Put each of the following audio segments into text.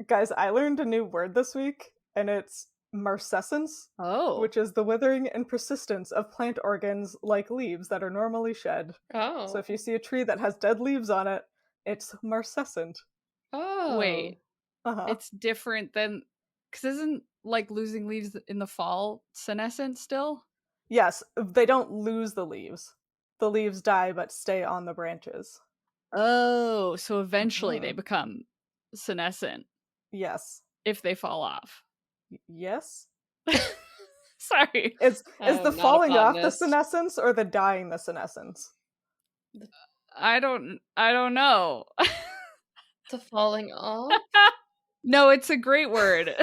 Guys, I learned a new word this week, and it's marcescence, Oh. which is the withering and persistence of plant organs like leaves that are normally shed. Oh. So if you see a tree that has dead leaves on it, it's marcescent. Oh. Wait, Uh-huh. it's different than... Because isn't, like, losing leaves in the fall senescent still? Yes, they don't lose the leaves. The leaves die but stay on the branches. Oh, so eventually they become senescent Yes. if they fall off. Yes? Sorry. Is the falling off the botanist. senescence or the dying the senescence? I don't know. The falling off? No, it's a great word.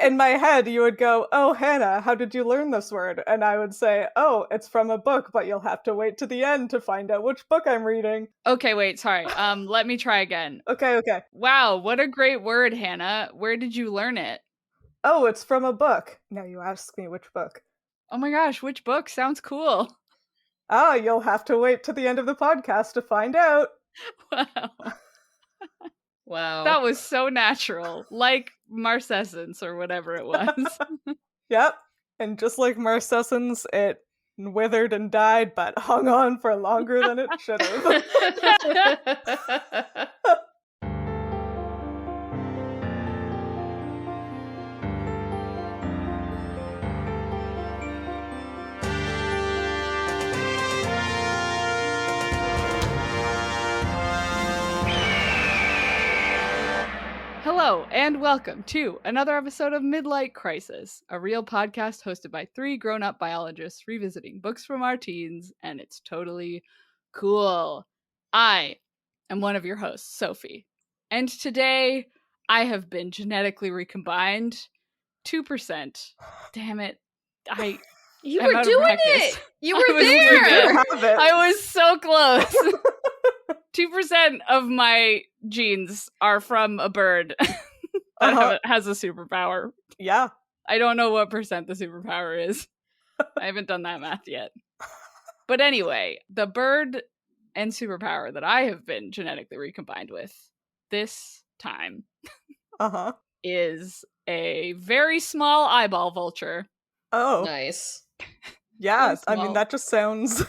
In my head, you would go, "Oh, Hannah, how did you learn this word?" And I would say, "Oh, it's from a book, but you'll have to wait to the end to find out which book I'm reading." Okay, wait, sorry. Let me try again. Okay. Wow, what a great word, Hannah. Where did you learn it? Oh, it's from a book. Now you ask me which book. Oh my gosh, which book? Sounds cool. Ah, you'll have to wait to the end of the podcast to find out. Wow. Wow. That was so natural. Like marcescence or whatever it was. Yep. And just like marcescence, it withered and died, but hung on for longer than it should have. Hello, and welcome to another episode of Midlight Crisis, a real podcast hosted by three grown-up biologists revisiting books from our teens, and it's totally cool. I am one of your hosts, Sophie, and today I have been genetically recombined 2%. Damn it. You I'm were out of doing practice. it! You I were was there! doing it. Have it. I was so close. 2% of my genes are from a bird that has a superpower. Yeah. I don't know what percent the superpower is. I haven't done that math yet. But anyway, the bird and superpower that I have been genetically recombined with this time is a very small eyeball vulture. Oh. Nice. Yeah, I mean, small. that just sounds...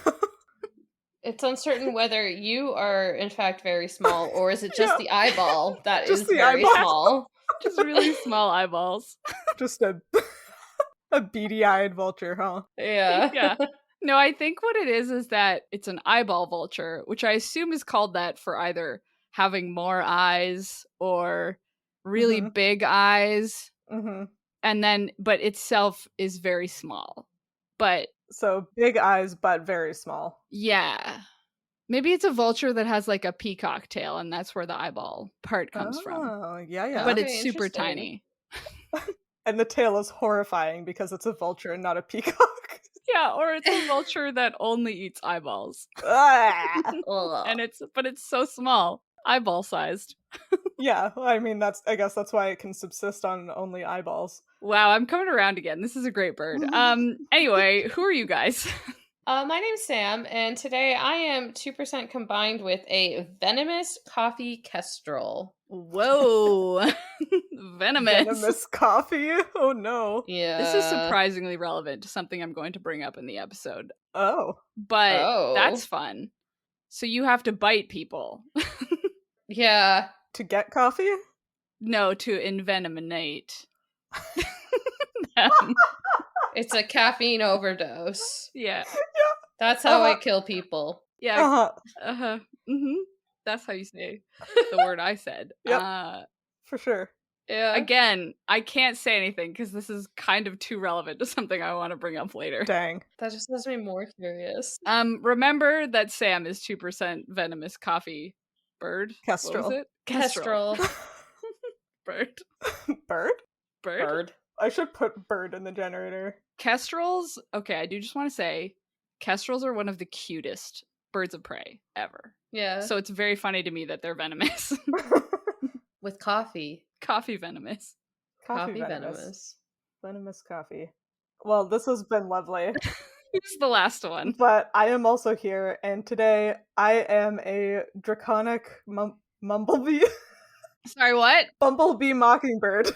It's uncertain whether you are, in fact, very small, or is it just Yeah. the eyeball that Just is the very eyeball. small? Just really small eyeballs. Just a beady-eyed vulture, huh? Yeah. Yeah. No, I think what it is that it's an eyeball vulture, which I assume is called that for either having more eyes or really big eyes. Mm-hmm. And then, but itself is very small. But So big eyes, but very small. yeah. Maybe it's a vulture that has like a peacock tail, and that's where the eyeball part comes from. Oh, yeah. But Okay, it's super interesting. tiny. And the tail is horrifying because it's a vulture and not a peacock. Yeah, or it's a vulture that only eats eyeballs. Ah! Ugh. And it's so small. Eyeball sized. Yeah, I mean, I guess that's why it can subsist on only eyeballs. Wow, I'm coming around again. This is a great bird. Anyway, who are you guys? My name's Sam, and today I am 2% combined with a venomous coffee kestrel. Whoa. Venomous. Venomous coffee? Oh no. Yeah. This is surprisingly relevant to something I'm going to bring up in the episode. Oh. But that's fun. So you have to bite people. Yeah. To get coffee? No, to envenomate them. It's a caffeine overdose. Yeah. That's how I kill people. Yeah. That's how you say the word I said. Yep. For sure. Yeah. Again, I can't say anything because this is kind of too relevant to something I want to bring up later. Dang. That just makes me more curious. Remember that Sam is 2% venomous coffee bird? Kestrel. What was it? Kestrel. Bird. Bird? Bird. I should put bird in the generator. Kestrels, okay, I do just want to say, kestrels are one of the cutest birds of prey ever. Yeah. So it's very funny to me that they're venomous. With coffee. Coffee venomous. Coffee venomous. Venomous coffee. Well, this has been lovely. Who's the last one? But I am also here, and today I am a draconic mumblebee. Sorry, what? Bumblebee Mockingbird.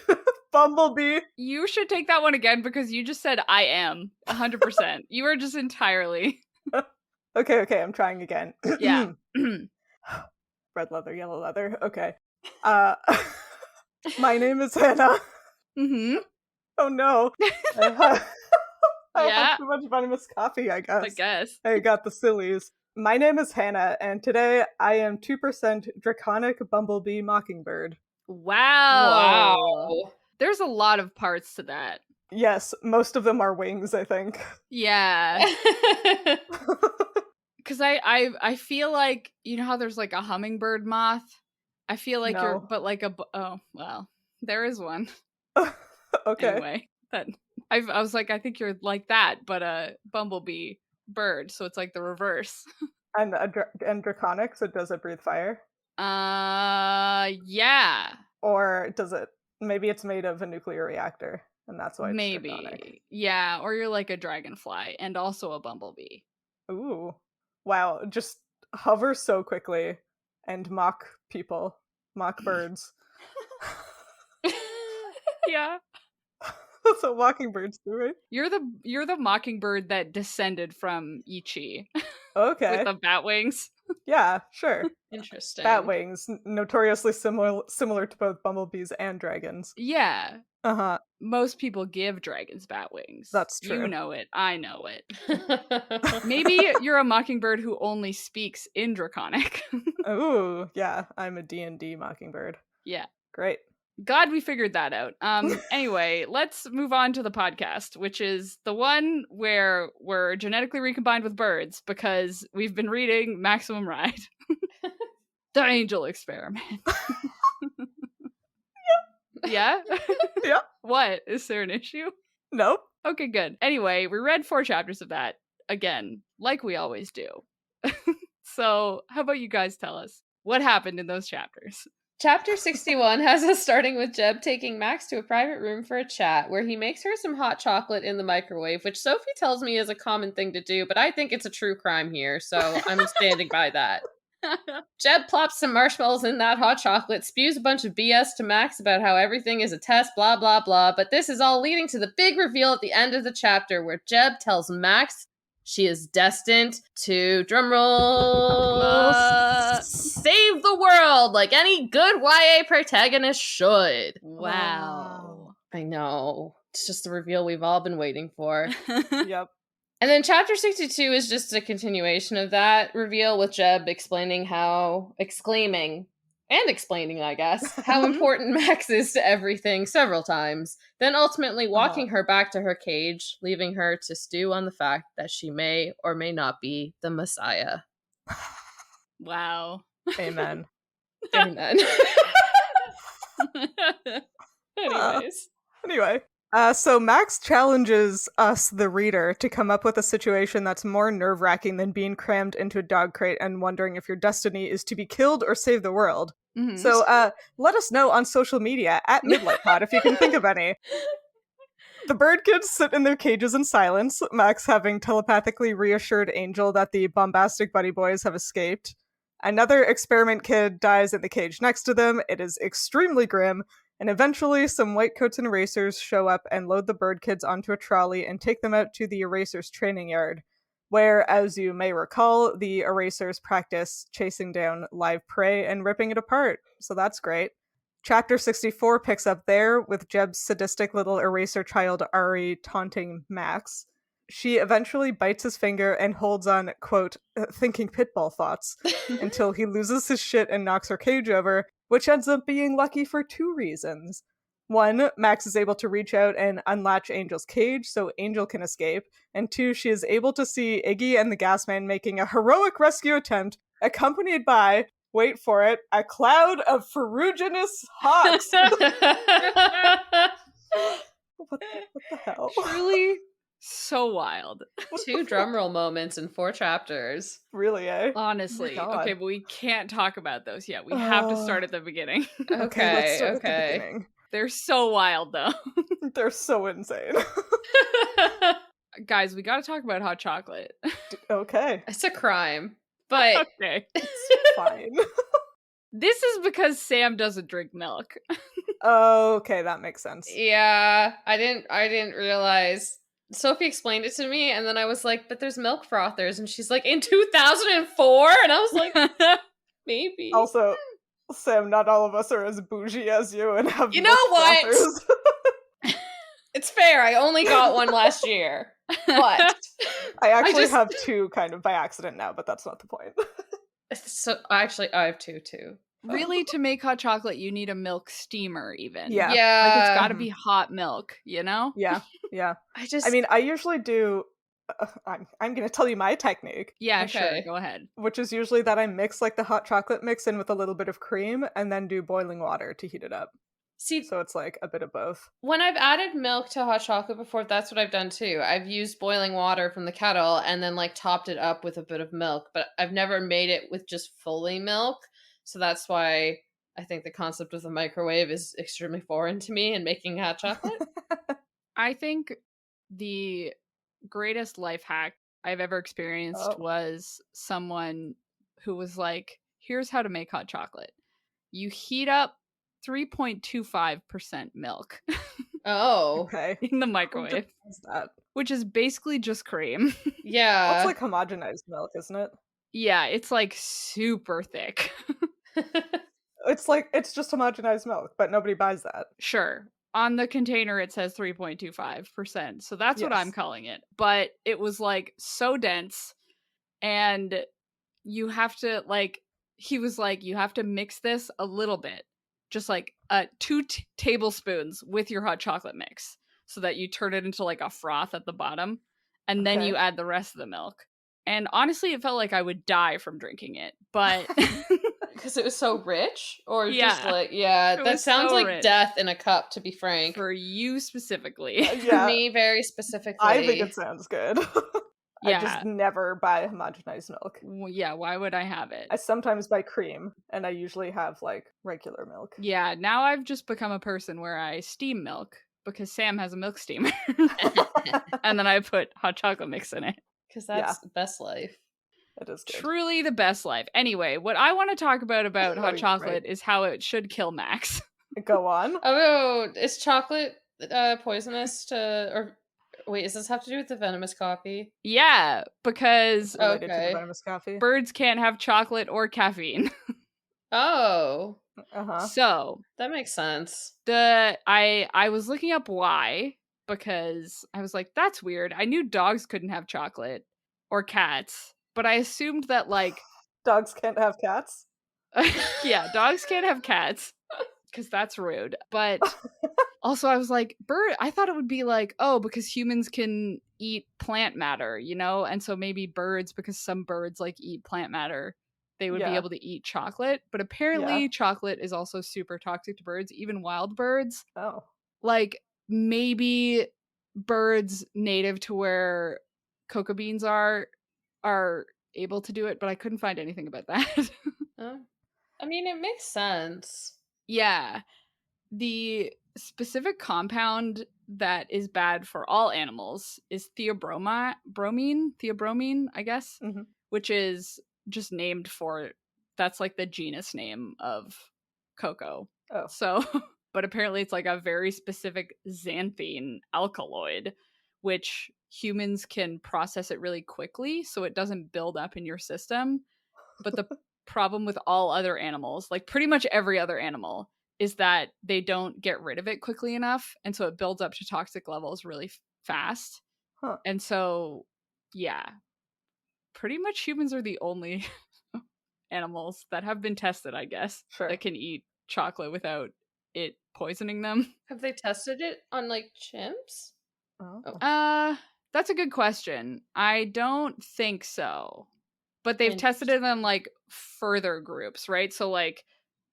Bumblebee. You should take that one again because you just said I am 100%. You are just entirely. Okay, I'm trying again. Yeah. Red leather, yellow leather. Okay. My name is Hannah. Mm-hmm. Oh no. I Yeah. had too much venomous coffee, I guess. I guess. I got the sillies. My name is Hannah, and today I am 2% Draconic Bumblebee Mockingbird. Wow. Wow. There's a lot of parts to that. Yes, most of them are wings, I think. Yeah. Because I feel like, you know how there's like a hummingbird moth? I feel like you're, No. but like oh, well, there is one. Okay. Anyway, I was like, I think you're like that, but a bumblebee bird, so it's like the reverse. And draconic, so does it breathe fire? Yeah. Or does it, maybe it's made of a nuclear reactor, and that's why it's draconic. Maybe. Yeah, or you're like a dragonfly and also a bumblebee. Ooh. Wow, just hover so quickly and mock people. Mock birds. Yeah. That's what mockingbirds do, right? You're the mockingbird that descended from Ichi. Okay. With the bat wings. Yeah, sure. Interesting. Bat wings, notoriously similar to both bumblebees and dragons. Yeah. Uh-huh. Most people give dragons bat wings. That's true. You know it. I know it. Maybe you're a mockingbird who only speaks in Draconic. Ooh, yeah, I'm a D&D mockingbird. Yeah. Great. Glad we figured that out. Anyway, let's move on to the podcast, which is the one where we're genetically recombined with birds because we've been reading Maximum Ride. The Angel Experiment. Yeah? Yeah. What? Is there an issue? Nope. Okay, good. Anyway, we read 4 chapters of that, again, like we always do. So, how about you guys tell us what happened in those chapters? Chapter 61 has us starting with Jeb taking Max to a private room for a chat where he makes her some hot chocolate in the microwave, which Sophie tells me is a common thing to do, but I think it's a true crime here, so I'm standing by that. Jeb plops some marshmallows in that hot chocolate, spews a bunch of BS to Max about how everything is a test, blah, blah, blah, but this is all leading to the big reveal at the end of the chapter where Jeb tells Max she is destined to, drumroll, save the world like any good YA protagonist should. Wow. I know. It's just the reveal we've all been waiting for. Yep. And then chapter 62 is just a continuation of that reveal with Jeb exclaining, I guess, how important Max is to everything several times, then ultimately walking her back to her cage, leaving her to stew on the fact that she may or may not be the Messiah. Wow. Amen. Amen. Anyways. Anyway. So Max challenges us, the reader, to come up with a situation that's more nerve-wracking than being crammed into a dog crate and wondering if your destiny is to be killed or save the world. Mm-hmm. So let us know on social media, at Midlight Pod, if you can think of any. The birdkids sit in their cages in silence, Max having telepathically reassured Angel that the bombastic buddy boys have escaped. Another experiment kid dies in the cage next to them. It is extremely grim. And eventually, some white coats and erasers show up and load the bird kids onto a trolley and take them out to the erasers' training yard, where, as you may recall, the erasers practice chasing down live prey and ripping it apart. So that's great. Chapter 64 picks up there, with Jeb's sadistic little eraser child Ari taunting Max. She eventually bites his finger and holds on, quote, thinking pitball thoughts, until he loses his shit and knocks her cage over, which ends up being lucky for 2 reasons. 1, Max is able to reach out and unlatch Angel's cage so Angel can escape, and 2, she is able to see Iggy and the Gasman making a heroic rescue attempt, accompanied by, wait for it, a cloud of ferruginous hawks. What the hell? Truly so wild. 2 drumroll moments in 4 chapters. Really, eh? Honestly. Oh okay, but we can't talk about those yet. We have to start at the beginning. Okay, let's start at the beginning. They're so wild, though. They're so insane. Guys, we gotta talk about hot chocolate. Okay. It's a crime, but okay. It's fine. This is because Sam doesn't drink milk. Oh, okay, that makes sense. Yeah, I didn't realize. Sophie explained it to me, and then I was like, but there's milk frothers, and she's like, in 2004? And I was like, maybe. Also, Sam, not all of us are as bougie as you and have You milk know what? frothers. It's fair, I only got one last year. But I actually just- have two kind of by accident now, but that's not the point. so actually I have two too. Really, to make hot chocolate, you need a milk steamer even. Yeah. Like, it's gotta be hot milk, you know? Yeah. I mean, I usually do... I'm going to tell you my technique. Yeah, Okay. sure, go ahead. Which is usually that I mix like the hot chocolate mix in with a little bit of cream and then do boiling water to heat it up. see, So it's like a bit of both. when I've added milk to hot chocolate before, that's what I've done too. I've used boiling water from the kettle and then like topped it up with a bit of milk, but I've never made it with just fully milk. So that's why I think the concept of the microwave is extremely foreign to me in making hot chocolate. I think the greatest life hack I've ever experienced was someone who was like, here's how to make hot chocolate. You heat up 3.25% milk Oh. Okay. in the microwave, What's that? which is basically just cream. Yeah. That's like homogenized milk, isn't it? Yeah, it's like super thick. It's just homogenized milk, but nobody buys that. Sure. On the container, it says 3.25%. So that's what I'm Yes. calling it. But it was like so dense. And you have to, like, he was like, you have to mix this a little bit. Just like 2 tablespoons with your hot chocolate mix so that you turn it into like a froth at the bottom. And then Okay. you add the rest of the milk. And honestly, it felt like I would die from drinking it. But Because it was so rich? Or just Yeah. like, yeah, It that was sounds so like rich. death in a cup, to be frank. for you specifically. For Yeah, me, very specifically. I think it sounds good. I Yeah. just never buy homogenized milk. Yeah, why would I have it? I sometimes buy cream, and I usually have like regular milk. Yeah, now I've just become a person where I steam milk because Sam has a milk steamer. And then I put hot chocolate mix in it. Because that's the best life. It is good. Truly the best life. Anyway, what I want to talk about hot Right. chocolate is how it should kill Max. Go on. Oh, is chocolate poisonous to... Or wait, does this have to do with the venomous coffee? Yeah, because Related to Okay. the venomous coffee. birds can't have chocolate or caffeine. Oh, Uh-huh. So that makes sense. I was looking up why, because I was like, that's weird. I knew dogs couldn't have chocolate or cats, but I assumed that like Dogs can't have cats? yeah, dogs can't have cats because that's rude. But also I was like, I thought it would be like, oh, because humans can eat plant matter, you know? And so maybe birds, because some birds like eat plant matter, they would be Yeah. able to eat chocolate. But apparently chocolate is also super toxic to birds, even wild birds. Oh. Like maybe birds native to where cocoa beans are able to do it, but I couldn't find anything about that. Oh. I mean, it makes sense. Yeah. The specific compound that is bad for all animals is theobromine, I guess, Mhm. which is just named for, that's like the genus name of cocoa. Oh. So, but apparently it's like a very specific xanthine alkaloid, which humans can process it really quickly so it doesn't build up in your system. But the problem with all other animals, like pretty much every other animal, is that they don't get rid of it quickly enough. And so it builds up to toxic levels really fast. Huh. And so, yeah, pretty much humans are the only animals that have been tested, I guess, Sure. that can eat chocolate without it poisoning them. Have they tested it on like chimps? Oh. That's a good question. I don't think so. But they've tested it on like further groups, right? So like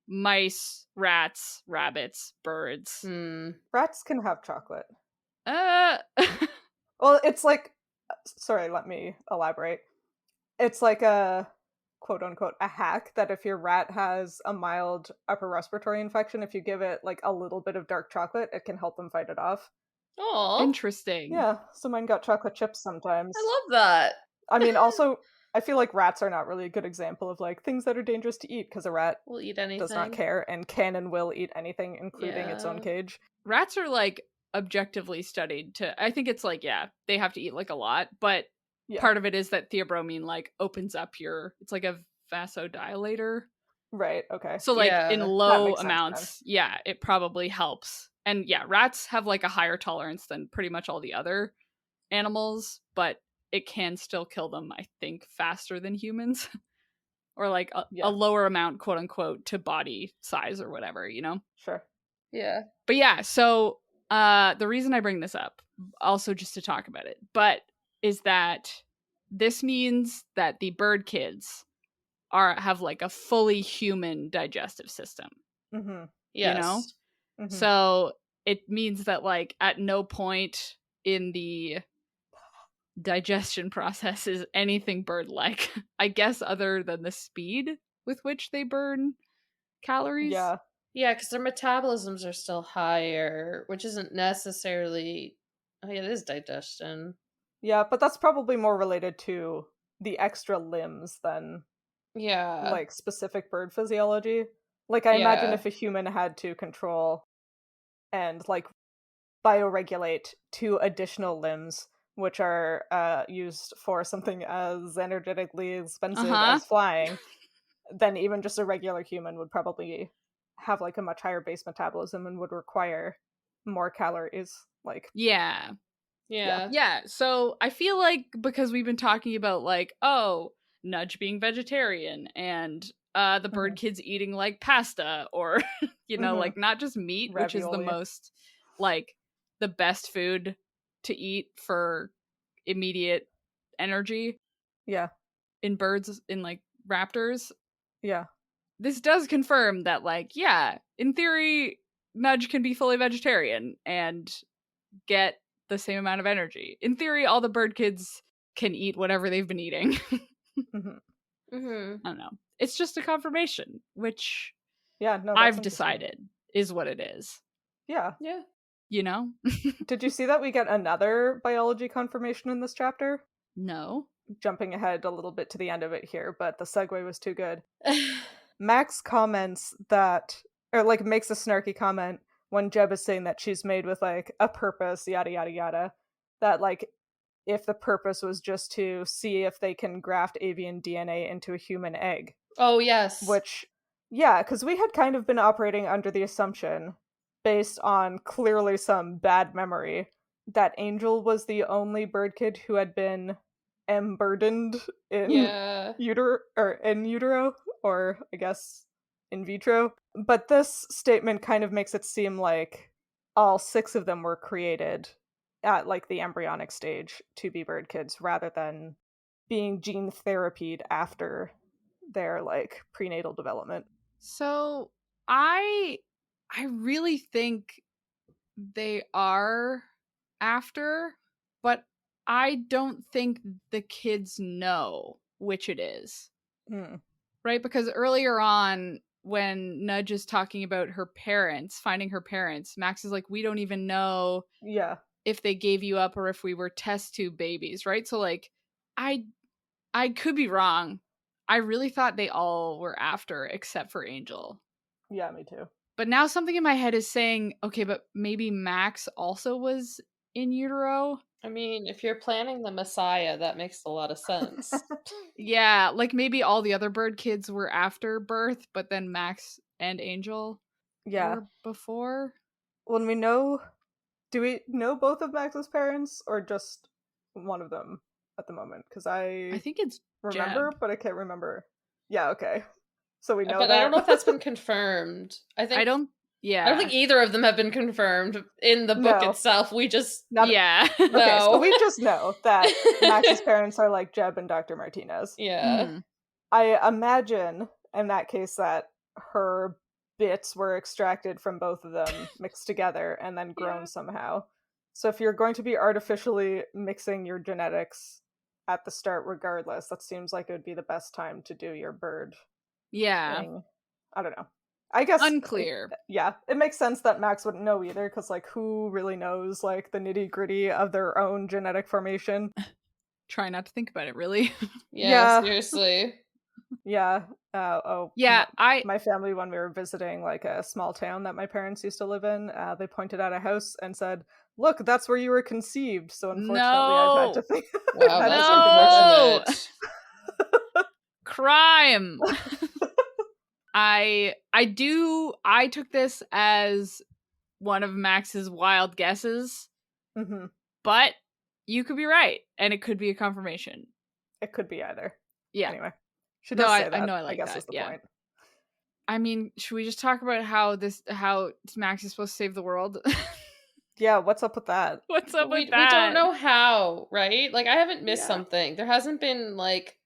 mice, rats, rabbits, birds. Rats can have chocolate. Uh Well, it's like, sorry, let me elaborate. It's like a quote unquote a hack that if your rat has a mild upper respiratory infection, if you give it like a little bit of dark chocolate, it can help them fight it off. Oh, interesting. Yeah, so mine got chocolate chips sometimes. I love that. I mean, also, I feel like rats are not really a good example of like things that are dangerous to eat, because a rat We'll eat anything. does not care and can and will eat anything, including its own Yeah. cage. Rats are like objectively studied to, I think it's like, yeah, they have to eat like a lot, but Yeah. part of it is that theobromine like opens up it's like a vasodilator. Right, okay. So like Yeah. in That low makes sense amounts, yeah, it probably helps. And yeah, rats have like a higher tolerance than pretty much all the other animals, but it can still kill them, I think, faster than humans. Or like Yeah. a lower amount, quote unquote, to body size or whatever, you know? Sure. Yeah. But yeah, so the reason I bring this up, also just to talk about it, but is that this means that the bird kids have like a fully human digestive system. Mm-hmm. Yes. You know? Mm-hmm. So it means that like at no point in the digestion process is anything bird-like. I guess other than the speed with which they burn calories. Yeah. Yeah, because their metabolisms are still higher, which isn't necessarily. Oh, yeah, it is digestion. Yeah, but that's probably more related to the extra limbs than Yeah. like specific bird physiology. Like I imagine if a human had to control and like bioregulate 2 additional limbs, which are used for something as energetically expensive as flying, then even just a regular human would probably have like a much higher base metabolism and would require more calories. Like Yeah. So I feel like because we've been talking about like, oh, Nudge being vegetarian and the bird kids eating like pasta or you know, like not just meat, ravioli, which is the most like the best food to eat for immediate energy. Yeah. In birds, in like raptors. Yeah. This does confirm that like, yeah, in theory, Nudge can be fully vegetarian and get the same amount of energy. In theory, all the bird kids can eat whatever they've been eating. Mm-hmm. Mm-hmm. I don't know. It's just a confirmation, which I've decided is what it is. Yeah. Yeah. You know? Did you see that we get another biology confirmation in this chapter? No. Jumping ahead a little bit to the end of it here, but the segue was too good. Max comments that, or like makes a snarky comment when Jeb is saying that she's made with like a purpose, yada yada yada, that like if the purpose was just to see if they can graft avian DNA into a human egg. Oh, yes. Which, yeah, because we had kind of been operating under the assumption, based on clearly some bad memory, that Angel was the only bird kid who had been emburdened in utero, or I guess in vitro. But this statement kind of makes it seem like all 6 of them were created at like the embryonic stage to be bird kids, rather than being gene therapied after their like prenatal development. So I really think they are after, but I don't think the kids know which it is. Right? Because earlier on, when Nudge is talking about her parents, finding her parents, Max is like, we don't even know if they gave you up or if we were test tube babies, right? So like, I could be wrong. I really thought they all were after, except for Angel. Yeah, me too. But now something in my head is saying, okay, but maybe Max also was in utero. I mean, if you're planning the Messiah, that makes a lot of sense. Yeah, like maybe all the other bird kids were after birth, but then Max and Angel were before. When do we know both of Max's parents or just one of them at the moment? Because I think it's remember, Jeb. But I can't remember. Yeah, okay. So we know but that. I don't know if that's been confirmed. I don't think either of them have been confirmed in the book itself. We just know. Okay, so we just know that Max's parents are like Jeb and Dr. Martinez. Yeah. I imagine in that case that her bits were extracted from both of them, mixed together, and then grown somehow. So if you're going to be artificially mixing your genetics at the start regardless, that seems like it would be the best time to do your bird thing. I don't know. I guess unclear. It makes sense that Max wouldn't know either, because like who really knows like the nitty gritty of their own genetic formation? try not to think about it, really. Yeah, Yeah. seriously. Yeah. Yeah, my family, when we were visiting like a small town that my parents used to live in, they pointed out a house and said, "Look, that's where you were conceived." So unfortunately, I've had to think. Wow, I've had to that's think about it. unfortunate. Crime. I took this as one of Max's wild guesses, Mhm. but you could be right, and it could be a confirmation. It could be either. Yeah. Anyway, she No, does say I that. know I like guess that, is the yeah. point. I mean, should we just talk about how Max is supposed to save the world? Yeah, what's up with that? What's up with We that? don't know how, right? Like, I haven't missed Yeah. something. There hasn't been, like,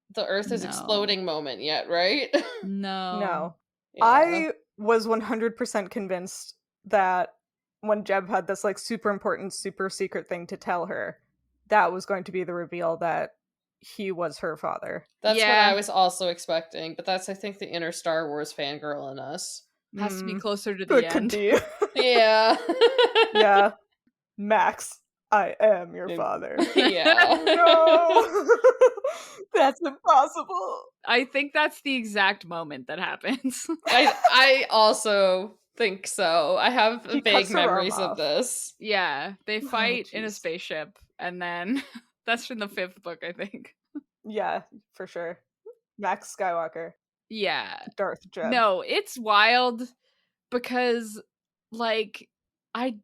the Earth is No. exploding moment yet, right? No. Yeah. I was 100% convinced that when Jeb had this like super important, super secret thing to tell her, that was going to be the reveal that he was her father. That's what Yeah. I was also expecting, but that's, I think, the inner Star Wars fangirl in us. Has to be closer to the It could end. be. Yeah. Yeah. Max, I am your father. Yeah. No! That's impossible. I think that's the exact moment that happens. I also think so. I have He vague cuts her arm memories of off. this. Yeah, they fight in a jeez. spaceship, and then that's from the 5th book, I think. Yeah, for sure. Max Skywalker. Yeah. Darth Jeb. No, it's wild because, like, I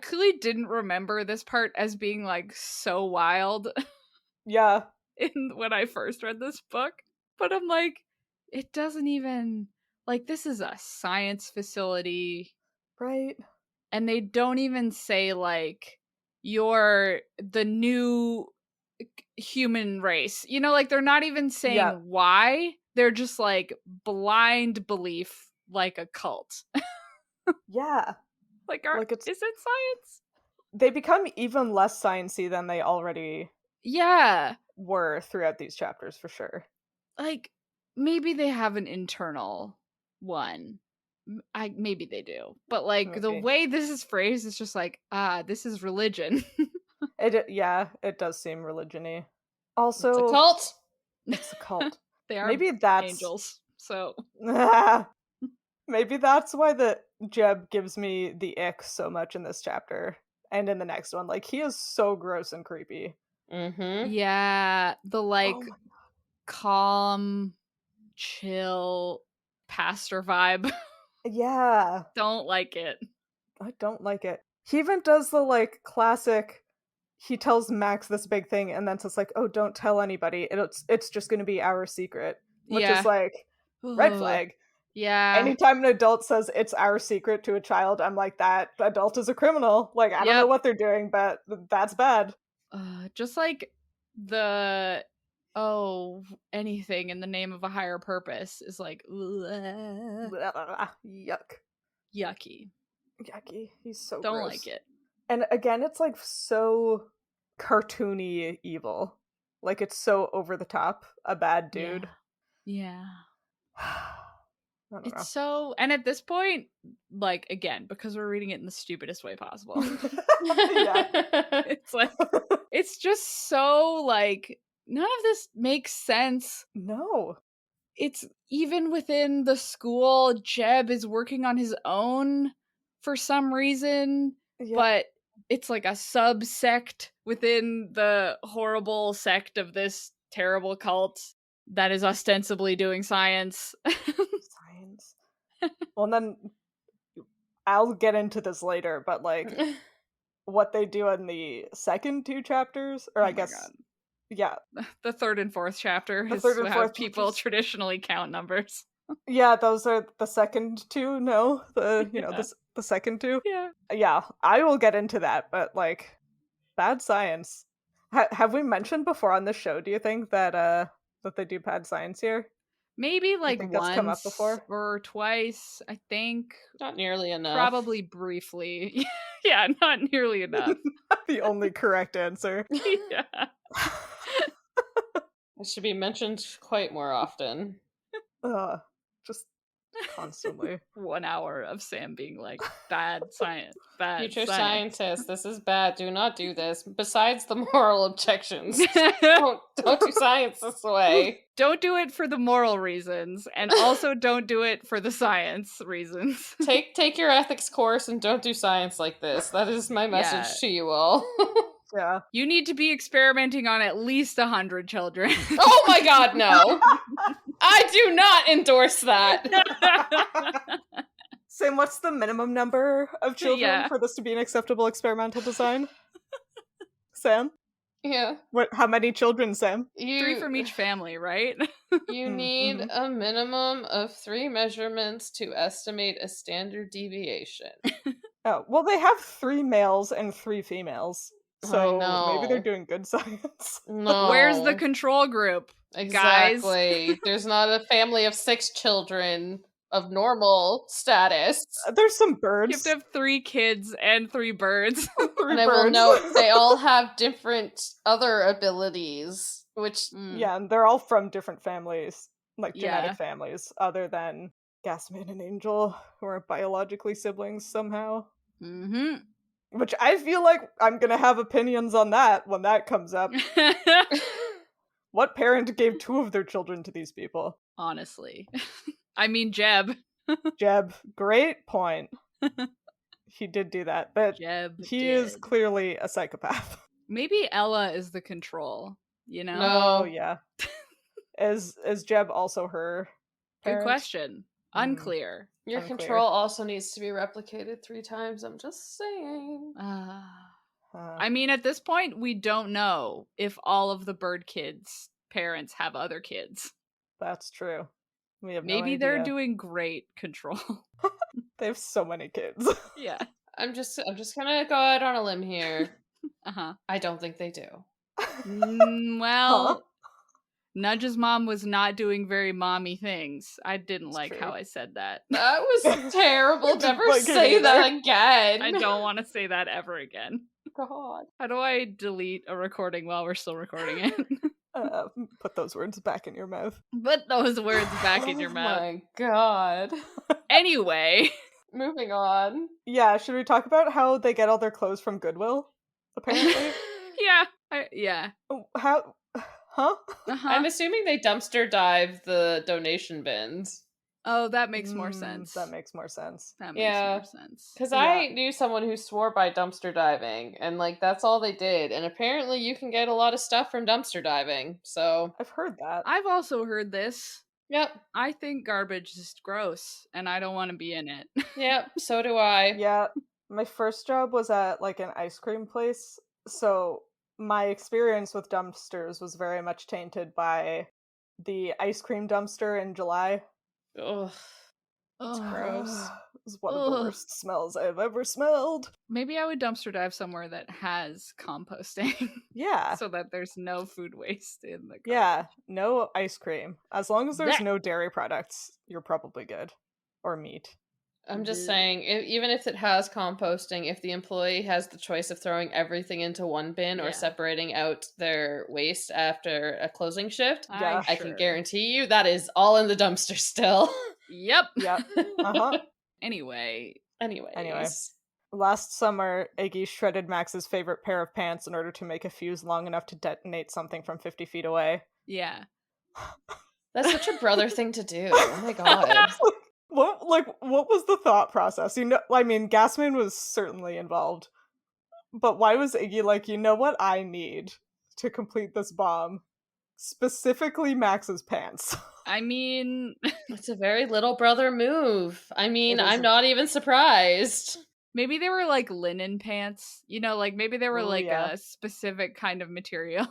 clearly didn't remember this part as being, like, so wild Yeah. when I first read this book. But I'm like, it doesn't even, like, this is a science facility. Right. And they don't even say, like, you're the new human race. You know, like, they're not even saying why. They're just, like, blind belief, like a cult. Yeah. Like, it's, is it science? They become even less sciencey than they already were throughout these chapters, for sure. Like, maybe they have an internal one. Maybe they do. But, like, the way this is phrased is just like, this is religion. It does seem religion-y. Also, it's a cult. It's a cult. They are maybe that's angels, so maybe that's why the Jeb gives me the ick so much in this chapter and in the next one. Like, he is so gross and creepy. Mm-hmm. Yeah, the like calm, chill pastor vibe. Yeah. Don't like it. I don't like it. He even does the like classic, he tells Max this big thing and then it's like, oh, don't tell anybody. It's just gonna be our secret. Which is like red flag. Yeah. Anytime an adult says it's our secret to a child, I'm like, that adult is a criminal. Like, I don't know what they're doing, but that's bad. Just like the anything in the name of a higher purpose is like yuck. Yucky. He's so don't gross. like it. And again, it's like so cartoony evil. Like, it's so over the top, a bad dude. Yeah. I don't know. So, and at this point, like, again, because we're reading it in the stupidest way possible. It's like, it's just so, like, none of this makes sense. No. It's even within the school, Jeb is working on his own for some reason, but it's like a subsect within the horrible sect of this terrible cult that is ostensibly doing science. Science. Well, and then I'll get into this later, but like what they do in the second 2 chapters, or I guess God. Yeah. The 3rd and 4th chapter the is 3rd and how 4th people chapters. traditionally count numbers. Yeah, those are the second 2, no? The second 2? Yeah, I will get into that, but like, bad science. Have we mentioned before on this show, do you think, that they do bad science here? Maybe like think once that's come up before? or twice, I think. Not nearly enough. Probably briefly. Yeah, not nearly enough. The only correct answer. Yeah. It should be mentioned quite more often. Just Constantly. 1 hour of Sam being like, bad science, bad Future science. scientists, this is bad. Do not do this. Besides the moral objections, don't do science this way. Don't do it for the moral reasons, and also don't do it for the science reasons. Take your ethics course and don't do science like this. That is my message Yeah. to you all. Yeah. You need to be experimenting on at least 100 children. Oh my god, no. I do not endorse that. Sam, what's the minimum number of children Yeah. for this to be an acceptable experimental design? Sam? Yeah. How many children, Sam? 3 from each family, right? You need a minimum of 3 measurements to estimate a standard deviation. Oh, well, they have 3 males and 3 females. So know. maybe they're doing good science. No. Where's the control group? Exactly. There's not a family of 6 children of normal status. There's some You birds. have to have 3 kids and 3 birds. 3 And I will birds. note they all have different other abilities, which Yeah, and they're all from different families, like genetic Yeah. families, other than Gasman and Angel, who are biologically siblings somehow. Mm-hmm. Which I feel like I'm gonna have opinions on that when that comes up. What parent gave 2 of their children to these people? Honestly. I mean, Jeb. Jeb, great point. He did do that, but Jeb he did. is clearly a psychopath. Maybe Ella is the control, you know? No. Oh, yeah. Is Jeb also her Good parent? question. Unclear. your Unclear. control also needs to be replicated 3 times. I'm just saying. I mean, at this point, we don't know if all of the bird kids' parents have other kids. That's true. We have no Maybe they're idea. doing great control. They have so many kids. Yeah. I'm just gonna go out on a limb here. Uh-huh. I don't think they do. Well, Nudge's mom was not doing very mommy things. I didn't It's like true. how I said that. That was terrible. I didn't Never like it say either. that again. I don't want to say that ever again. God. How do I delete a recording while we're still recording it? Put those words back in your mouth. Put those words back in your Oh mouth. my god. Anyway. Moving on. Yeah, should we talk about how they get all their clothes from Goodwill? Apparently. Yeah. Oh, how? Huh? Uh-huh. I'm assuming they dumpster dive the donation bins. Oh, that makes more sense. That makes more sense. That makes Yeah. more sense. Because Yeah. I knew someone who swore by dumpster diving, and like that's all they did. And apparently, you can get a lot of stuff from dumpster diving. So, I've heard that. I've also heard this. yep, I think garbage is gross, and I don't want to be in it. yep. So do I. Yeah, my first job was at like an ice cream place, so my experience with dumpsters was very much tainted by the ice cream dumpster in July. Ugh. It's gross. It was one of the Ugh. worst smells I've ever smelled. Maybe I would dumpster dive somewhere that has composting Yeah. so that there's no food waste in the Yeah, garbage. no ice cream. As long as there's Blech. no dairy products, you're probably good. Or meat. I'm just Bleh. saying, even if it has composting, if the employee has the choice of throwing everything into one bin or Yeah. separating out their waste after a closing shift, Yeah. I can guarantee you that is all in the dumpster still. Yep. Yep. Uh-huh. Anyway. Anyways. Last summer, Iggy shredded Max's favorite pair of pants in order to make a fuse long enough to detonate something from 50 feet away. Yeah. That's such a brother thing to do. Oh my god. What was the thought process? You know, I mean, Gasman was certainly involved. But why was Iggy like, you know what I need to complete this bomb? Specifically Max's pants. I mean, It's a very little brother move. I mean, It is I'm a- not even surprised. maybe they were like linen pants. You know, like maybe they were Ooh, like yeah. a specific kind of material.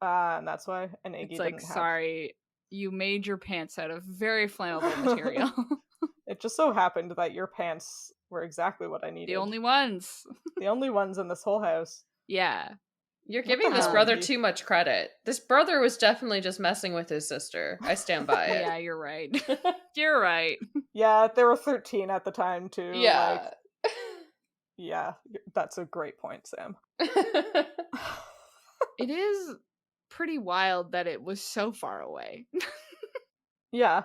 And that's why an Iggy It's like, didn't have. sorry, you made your pants out of very flammable material. It just so happened that your pants were exactly what I needed. The only ones. The only ones in this whole house. Yeah. You're What giving the this hell, brother Iggy? too much credit. This brother was definitely just messing with his sister. I stand by it. Yeah, you're right. You're right. Yeah, they were 13 at the time, too. Yeah. Like, yeah, that's a great point, Sam. It is pretty wild that it was so far away. Yeah.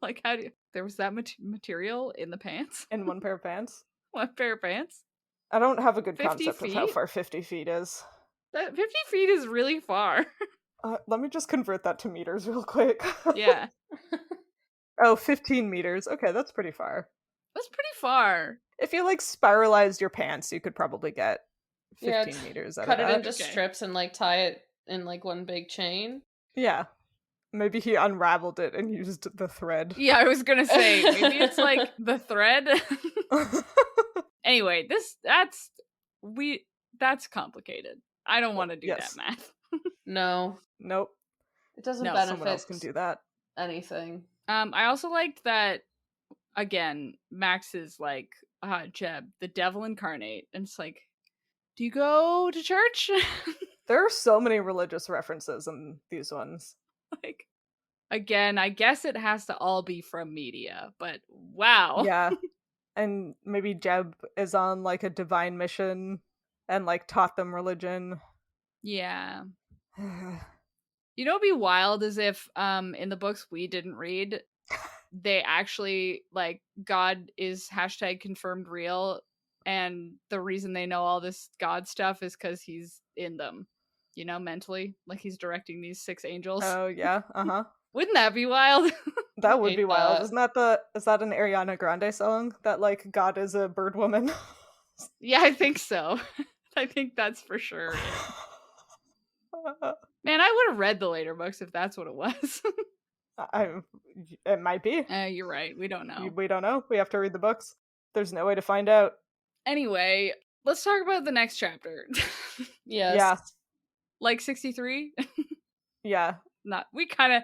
Like, how do you... There was that material in the pants? In one pair of pants? One pair of pants? I don't have a good 50 concept of how feet? far 50 feet is. That 50 feet is really far. Let me just convert that to meters real quick. Yeah. Oh, 15 meters. Okay, that's pretty far. That's pretty far. If you, like, spiralized your pants, you could probably get 15 meters out of Cut it that. into strips and, like, tie it in, like, one big chain. Yeah. Maybe he unraveled it and used the thread. Yeah, I was gonna say, maybe it's, like, the thread. Anyway, that's complicated. I don't want to do that math. No. Nope. It doesn't No, benefit someone else can do that. anything. I also liked that, again, Max is like, Jeb, the devil incarnate. And it's like, do you go to church? There are so many religious references in these ones. Like, again, I guess it has to all be from media, but wow. Yeah. And maybe Jeb is on, like, a divine mission and, like, taught them religion. Yeah. You know, it'd be wild as if in the books we didn't read, they actually, like, God is #confirmed real, and the reason they know all this God stuff is because he's in them, you know, mentally. Like, he's directing these 6 angels. Oh, yeah. Uh-huh. Wouldn't that be wild? That would be wild. that. Is that an Ariana Grande song? That, like, God is a bird woman? Yeah, I think so. I think that's for sure. Man, I would have read the later books if that's what it was. It might be. You're right. We don't know. We don't know. We have to read the books. There's no way to find out. Anyway, let's talk about the next chapter. Yes. Yeah. Like 63? Yeah.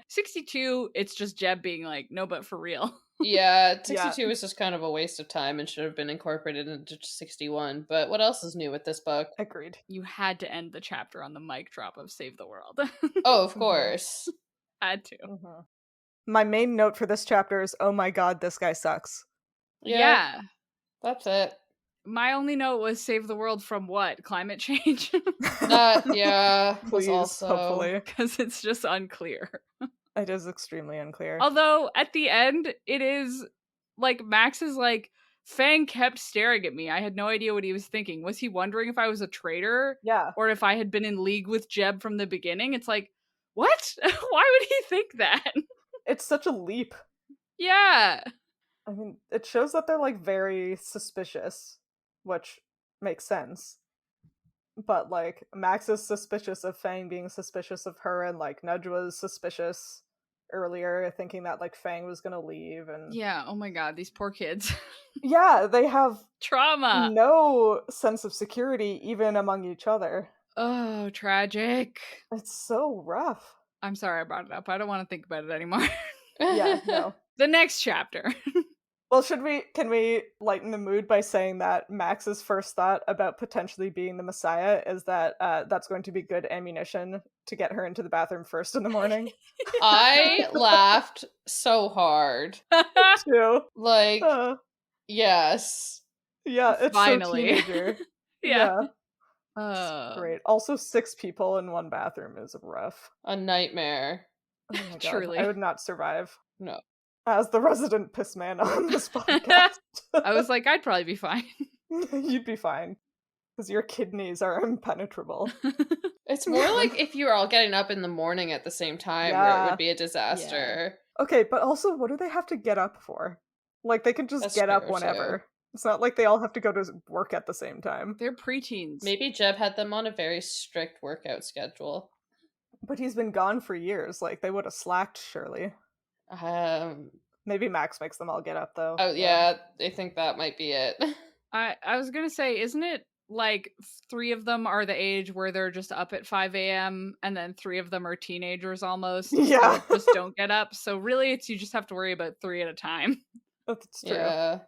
62, it's just Jeb being like, no, but for real. Yeah, 62 was just kind of a waste of time and should have been incorporated into 61. But what else is new with this book? Agreed. You had to end the chapter on the mic drop of Save the World. Oh, of course. Had to. Mm-hmm. My main note for this chapter is, oh my god, this guy sucks. Yeah. That's it. My only note was save the world from what? Climate change? Yeah. Please, also... hopefully. Because it's just unclear. It is extremely unclear. Although, at the end, it is, like, Max is like, Fang kept staring at me. I had no idea what he was thinking. Was he wondering if I was a traitor? Yeah. Or if I had been in league with Jeb from the beginning? It's like, what? Why would he think that? It's such a leap. Yeah. I mean, it shows that they're, like, very suspicious, which makes sense. But, like, Max is suspicious of Fang being suspicious of her, and, like, Nudge was suspicious earlier, thinking that, like, Fang was gonna leave, and... Yeah, oh my god, these poor kids. Yeah, they have... trauma! No sense of security, even among each other. Oh, tragic. It's so rough. I'm sorry I brought it up. I don't want to think about it anymore. Yeah, no. The next chapter. Well, can we lighten the mood by saying that Max's first thought about potentially being the Messiah is that that's going to be good ammunition to get her into the bathroom first in the morning? I laughed so hard. Too. Like, yes. Yeah, it's Finally. so teenager. Yeah. Great. Also, 6 people in one bathroom is rough. A nightmare. Oh my god. Truly. I would not survive. No. As the resident piss man on this podcast. I was like, I'd probably be fine. You'd be fine. Because your kidneys are impenetrable. It's more like if you were all getting up in the morning at the same time where it would be a disaster. Yeah. Okay, but also, what do they have to get up for? Like, they can just get up whenever. It's not like they all have to go to work at the same time. They're preteens. Maybe Jeb had them on a very strict workout schedule. But he's been gone for years. Like, they would have slacked, surely. Maybe Max makes them all get up, though. Oh, yeah, I think that might be it. I was gonna say, isn't it like 3 of them are the age where they're just up at 5 a.m. and then 3 of them are teenagers almost? Yeah. So just don't get up. So really, you just have to worry about 3 at a time. That's true. Yeah.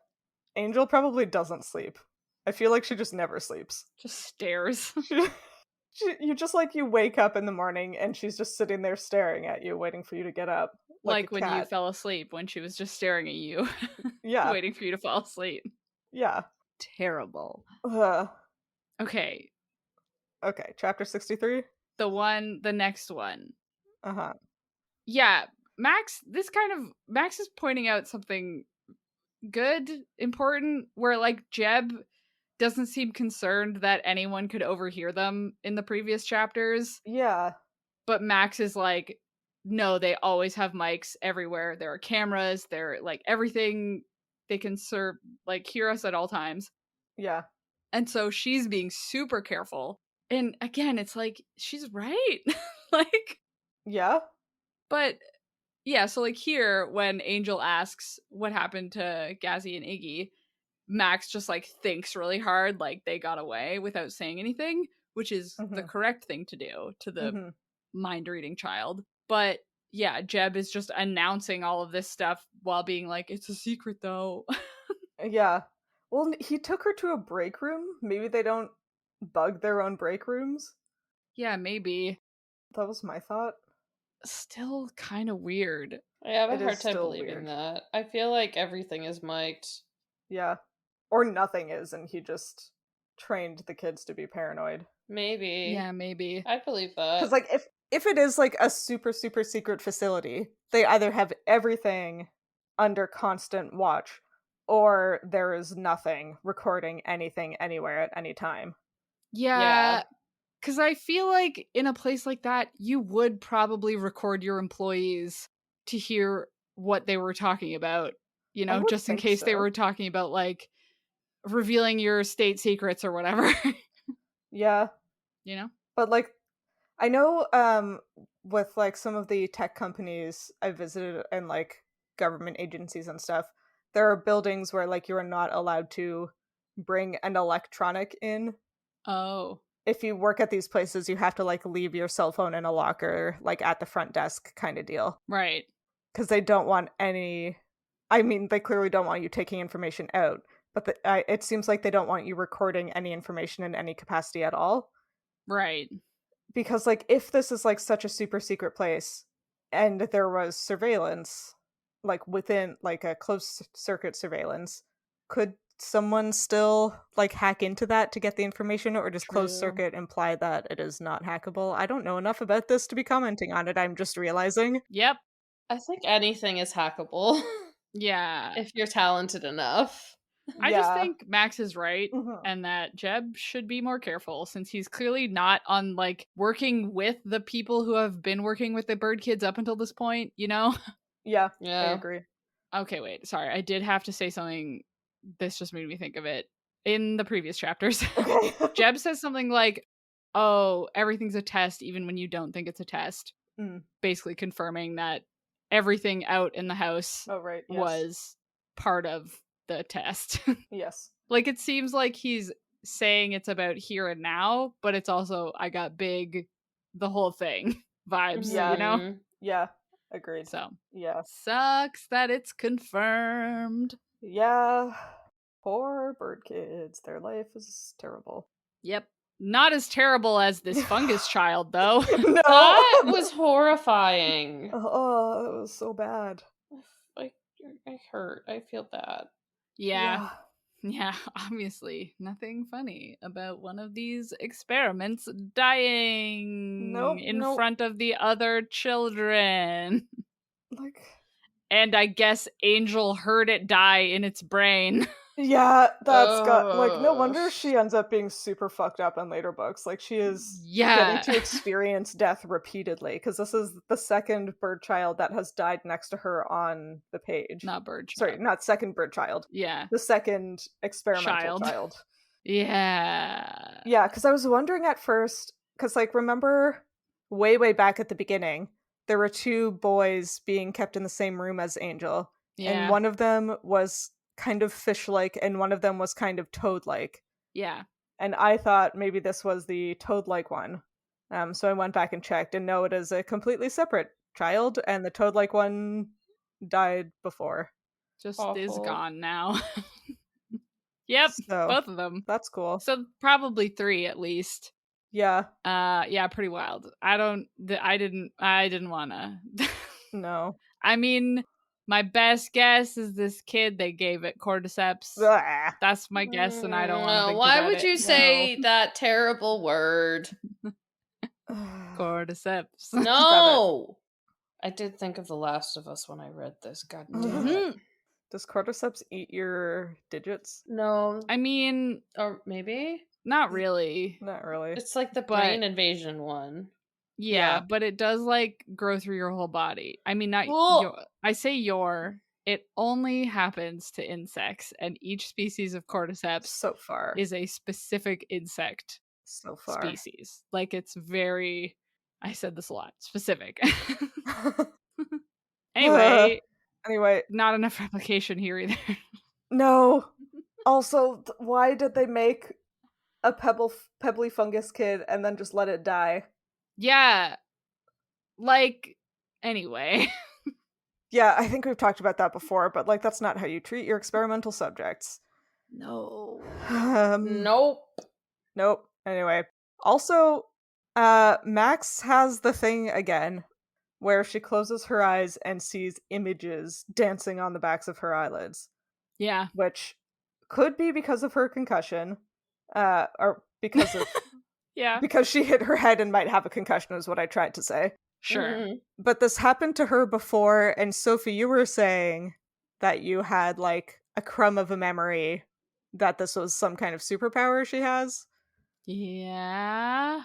Angel probably doesn't sleep. I feel like she just never sleeps. Just stares. You wake up in the morning and she's just sitting there staring at you, waiting for you to get up. Like when you fell asleep, when she was just staring at you. Yeah. Waiting for you to fall asleep. Yeah. Terrible. Okay. Okay, chapter 63? The next one. Uh-huh. Yeah, Max is pointing out something good, important, where like Jeb doesn't seem concerned that anyone could overhear them in the previous chapters. Yeah. But Max is like, no, they always have mics everywhere. There are cameras, they're like everything, they can serve like hear us at all times. Yeah. And so she's being super careful. And again, it's like she's right. Like, yeah. But yeah, so like here when Angel asks what happened to Gazzy and Iggy, Max just like thinks really hard like they got away without saying anything, which is the correct thing to do to the mind-reading child. But yeah, Jeb is just announcing all of this stuff while being like, it's a secret though. Yeah. Well, he took her to a break room. Maybe they don't bug their own break rooms. Yeah, maybe. That was my thought. Still kind of weird. I have a It hard is time still believing weird. that. I feel like everything is mic'd. Yeah. Or nothing is, and he just trained the kids to be paranoid. Maybe. Yeah, maybe. I believe that. Because, like, if it is, like, a super, super secret facility, they either have everything under constant watch, or there is nothing recording anything anywhere at any time. Yeah. Because I feel like in a place like that, you would probably record your employees to hear what they were talking about, you know, just in case they were talking about, like, revealing your state secrets or whatever. Yeah. You know? But, like, I know with, like, some of the tech companies I visited and, like, government agencies and stuff, there are buildings where, like, you're not allowed to bring an electronic in. Oh. If you work at these places, you have to, like, leave your cell phone in a locker, like, at the front desk kind of deal. Right. Because they don't want any... I mean, they clearly don't want you taking information out, but it seems like they don't want you recording any information in any capacity at all. Right. Because, like, if this is, like, such a super secret place, and there was surveillance, like, within, like, a closed circuit surveillance, could someone still, like, hack into that to get the information, or does closed circuit imply that it is not hackable? I don't know enough about this to be commenting on it, I'm just realizing. Yep. I think anything is hackable. Yeah. If you're talented enough. I just think Max is right, and that Jeb should be more careful since he's clearly not on, like, working with the people who have been working with the birdkids up until this point, you know? Yeah, I agree. Okay, wait, sorry. I did have to say something. This just made me think of it. In the previous chapters, Okay. Jeb says something like, oh, everything's a test even when you don't think it's a test. Basically confirming that everything out in the house was part of the test. Yes. Like, it seems like he's saying it's about here and now, but it's also, I got big, the whole thing vibes, you know? Yeah, agreed. So, yeah. Sucks that it's confirmed. Yeah. Poor bird kids. Their life is terrible. Yep. Not as terrible as this fungus child, though. No! That was horrifying. Oh, that was so bad. I hurt. I feel bad. Yeah, obviously. Nothing funny about one of these experiments dying in front of the other children. Like... And I guess Angel heard it die in its brain. Yeah, that's got... Like, no wonder she ends up being super fucked up in later books. Like, she is getting to experience death repeatedly, because this is the second bird child that has died next to her on the page. Not bird child. Sorry, not second bird child. Yeah. The second experimental child. Yeah. Yeah, because I was wondering at first, because, like, remember way, way back at the beginning, there were two boys being kept in the same room as Angel. Yeah. And one of them was kind of fish-like, and one of them was kind of toad-like. Yeah. And I thought maybe this was the toad-like one. So I went back and checked, and no, it is a completely separate child, and the toad-like one died before. Just is gone now. Yep, so, both of them. That's cool. So probably 3 at least. Yeah. Yeah, pretty wild. I didn't wanna. No. I mean, my best guess is this kid, they gave it cordyceps. Blah. That's my guess, and I don't want to think why about would you say that terrible word? Cordyceps. No. I did think of The Last of Us when I read this. God damn it. Mhm. Does cordyceps eat your digits? No. I mean, Or maybe? not really. Not really. It's like the But- brain invasion one. Yeah, Yeah. but it does like grow through your whole body. I mean, not Well- your. I say your. It only happens to insects, and each species of cordyceps So far. is a specific insect So far. species. Like it's very. I said this a lot. Specific. Anyway, Anyway, not enough replication here either. no. Also, why did they make a pebbly fungus kid and then just let it die? Yeah. Like, anyway. Yeah, I think we've talked about that before, but like that's not how you treat your experimental subjects. No. Nope. Nope. Anyway, also, Max has the thing again, where she closes her eyes and sees images dancing on the backs of her eyelids, Yeah. which could be because of her concussion, or because of Yeah. because she hit her head and might have a concussion, is what I tried to say. Sure. Mhm. But this happened to her before, and Sophie, you were saying that you had like a crumb of a memory that this was some kind of superpower she has. Yeah.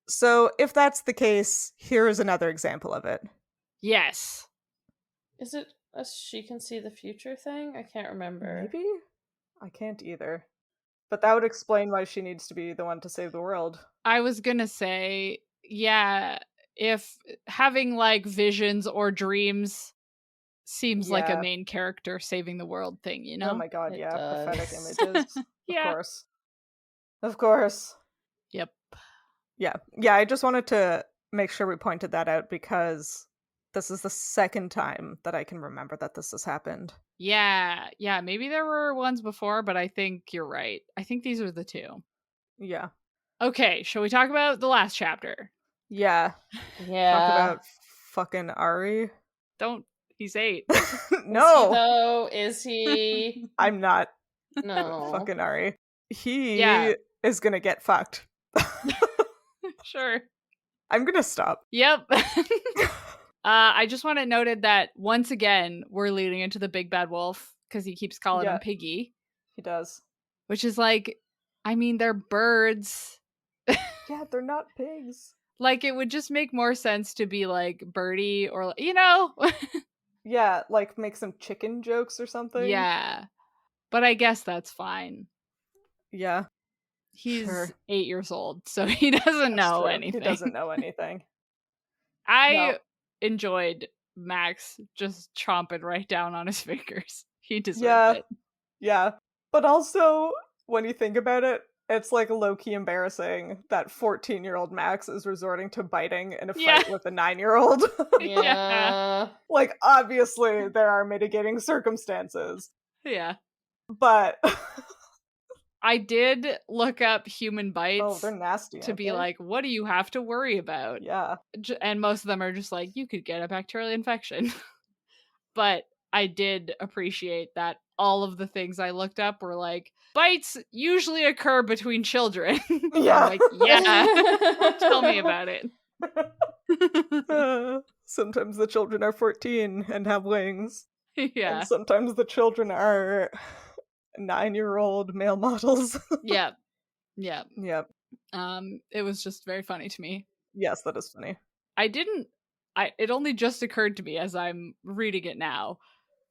So if that's the case, here is another example of it. Yes. Is it a she can see the future thing? I can't remember. Maybe? I can't either. But that would explain why she needs to be the one to save the world. I was gonna say, yeah, if having like visions or dreams seems like a Yeah. main character saving the world thing, you know? Oh my god, It yeah, does. prophetic images. Yeah. Of course. Of course. Yep. Yeah. Yeah, I just wanted to make sure we pointed that out because this is the second time that I can remember that this has happened. Yeah. Yeah. Maybe there were ones before, but I think you're right. I think these are the two. Yeah. Okay. Shall we talk about the last chapter? Yeah. Yeah. Talk about fucking Ari. Don't. He's 8. No! Is he? I'm not No. fucking Ari. He Yeah. is gonna get fucked. Sure. I'm gonna stop. Yep. I just want it noted that once again, we're leading into the big bad wolf because he keeps calling Yeah. him Piggy, He does. which is like, I mean, they're birds. Yeah, they're not pigs. Like, it would just make more sense to be like Birdie or, you know? Yeah, like make some chicken jokes or something. Yeah. But I guess that's fine. Yeah. He's Sure. 8 years old, so he doesn't That's know true. anything. He doesn't know anything. I No. enjoyed Max just chomping right down on his fingers. He deserved Yeah. it. Yeah. But also, when you think about it, it's like low-key embarrassing that 14-year-old Max is resorting to biting in a fight Yeah. with a 9-year-old. Yeah. Like, obviously, there are mitigating circumstances. Yeah. But, I did look up human bites oh, they're nasty. to aren't be they? like, what do you have to worry about? Yeah. And most of them are just like, you could get a bacterial infection. But I did appreciate that all of the things I looked up were like, bites usually occur between children. Yeah. I'm like, yeah, tell me about it. Sometimes the children are 14 and have wings. Yeah. And sometimes the children are 9-year-old male models. Yep. Yep. Yep. It was just very funny to me. Yes, that is funny. It only just occurred to me as I'm reading it now,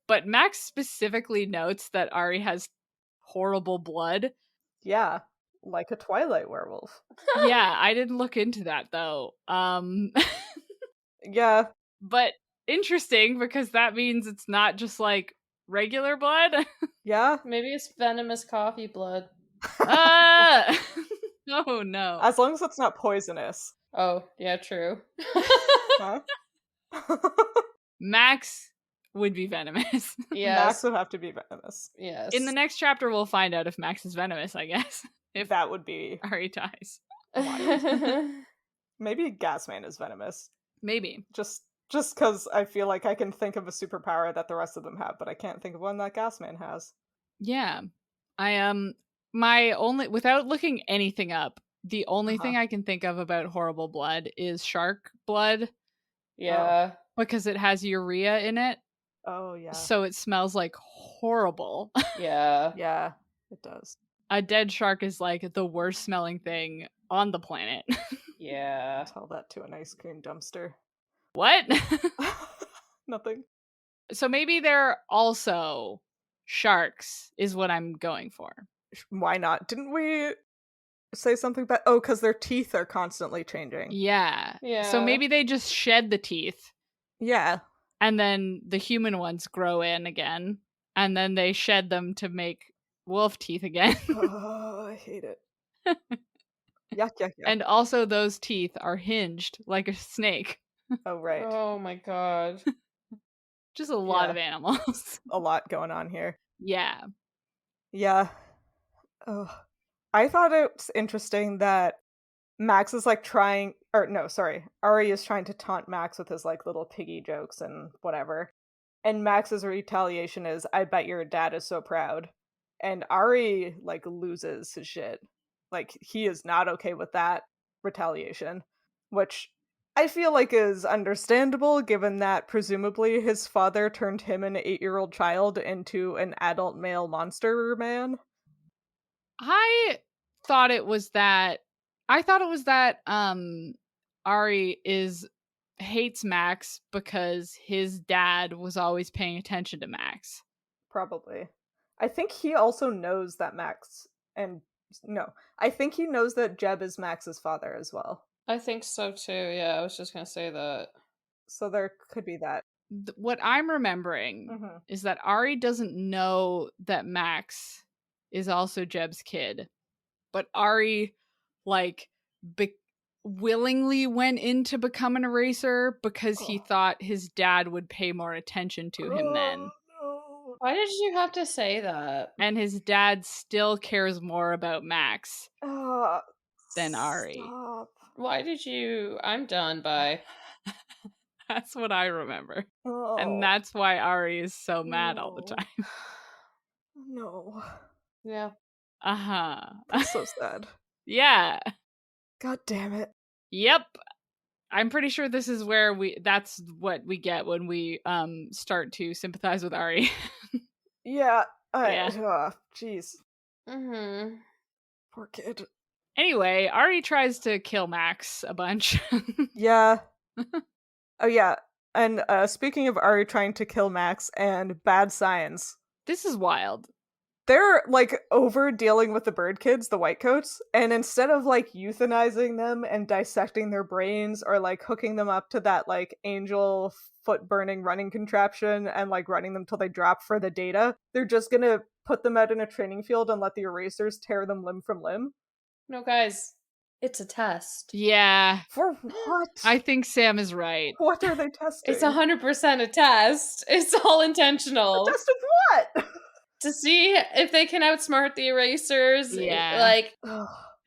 but Max specifically notes that Ari has horrible blood. Yeah. Like a Twilight werewolf. Yeah, I didn't look into that though. Yeah. But interesting because that means it's not just like regular blood. Yeah. Maybe it's venomous coffee blood. Ah! Oh no. As long as it's not poisonous. Oh, yeah, true. Huh? Max would be venomous. Max Yes. would have to be venomous. Yes. In the next chapter, we'll find out if Max is venomous, I guess. If That would be... Ari dies. Maybe Gasman is venomous. Maybe. Just because I feel like I can think of a superpower that the rest of them have, but I can't think of one that Gasman has. Yeah. My only, without looking anything up, the only thing I can think of about horrible blood is shark blood. Yeah. Because it has urea in it, Oh, yeah. so it smells like horrible. Yeah. Yeah, it does. A dead shark is like the worst smelling thing on the planet. Yeah. Tell that to an ice cream dumpster. What? Nothing. So maybe they're also sharks, is what I'm going for. Why not? Didn't we say something about... Oh, because their teeth are constantly changing. Yeah. Yeah. So maybe they just shed the teeth, Yeah. and then the human ones grow in again, and then they shed them to make wolf teeth again. Oh, I hate it. Yuck, yuck, yuck. And also those teeth are hinged like a snake. Oh, right. Oh my god. Just a lot Yeah. of animals. A lot going on here. Yeah. Yeah. Oh. I thought it was interesting that Max is like trying, or no, sorry, Ari is trying to taunt Max with his like little piggy jokes and whatever. And Max's retaliation is, I bet your dad is so proud. And Ari like loses his shit. Like he is not okay with that retaliation, which I feel like is understandable given that presumably his father turned him, an 8-year-old child, into an adult male monster man. I thought it was that Ari hates Max because his dad was always paying attention to Max. Probably. I think he also knows that I think he knows that Jeb is Max's father as well. I think so too. Yeah, I was just gonna say that. So there could be that. What I'm remembering Mhm. is that Ari doesn't know that Max is also Jeb's kid, but Ari like willingly went in to become an eraser because he thought his dad would pay more attention to him then. No. Why did you have to say that? And his dad still cares more about Max than Ari. Stop. Why did you? I'm done. Bye. That's what I remember. Oh. And that's why Ari is so mad all the No. time. No. Yeah. Uh-huh. That's so sad. Yeah. God damn it. Yep. I'm pretty sure this is where that's what we get when we start to sympathize with Ari. Yeah. Yeah. Jeez. Mm-hmm. Poor kid. Anyway, Ari tries to kill Max a bunch. Yeah. Oh, yeah. And speaking of Ari trying to kill Max and bad signs, This is wild. they're like over dealing with the birdkids, the whitecoats, and instead of like euthanizing them and dissecting their brains or like hooking them up to that like angel foot burning running contraption and like running them till they drop for the data, they're just gonna put them out in a training field and let the erasers tear them limb from limb. No, guys, it's a test. Yeah. For what? I think Sam is right. What are they testing? It's 100% a test. It's all intentional. A test of what? To see if they can outsmart the erasers. Yeah. Like,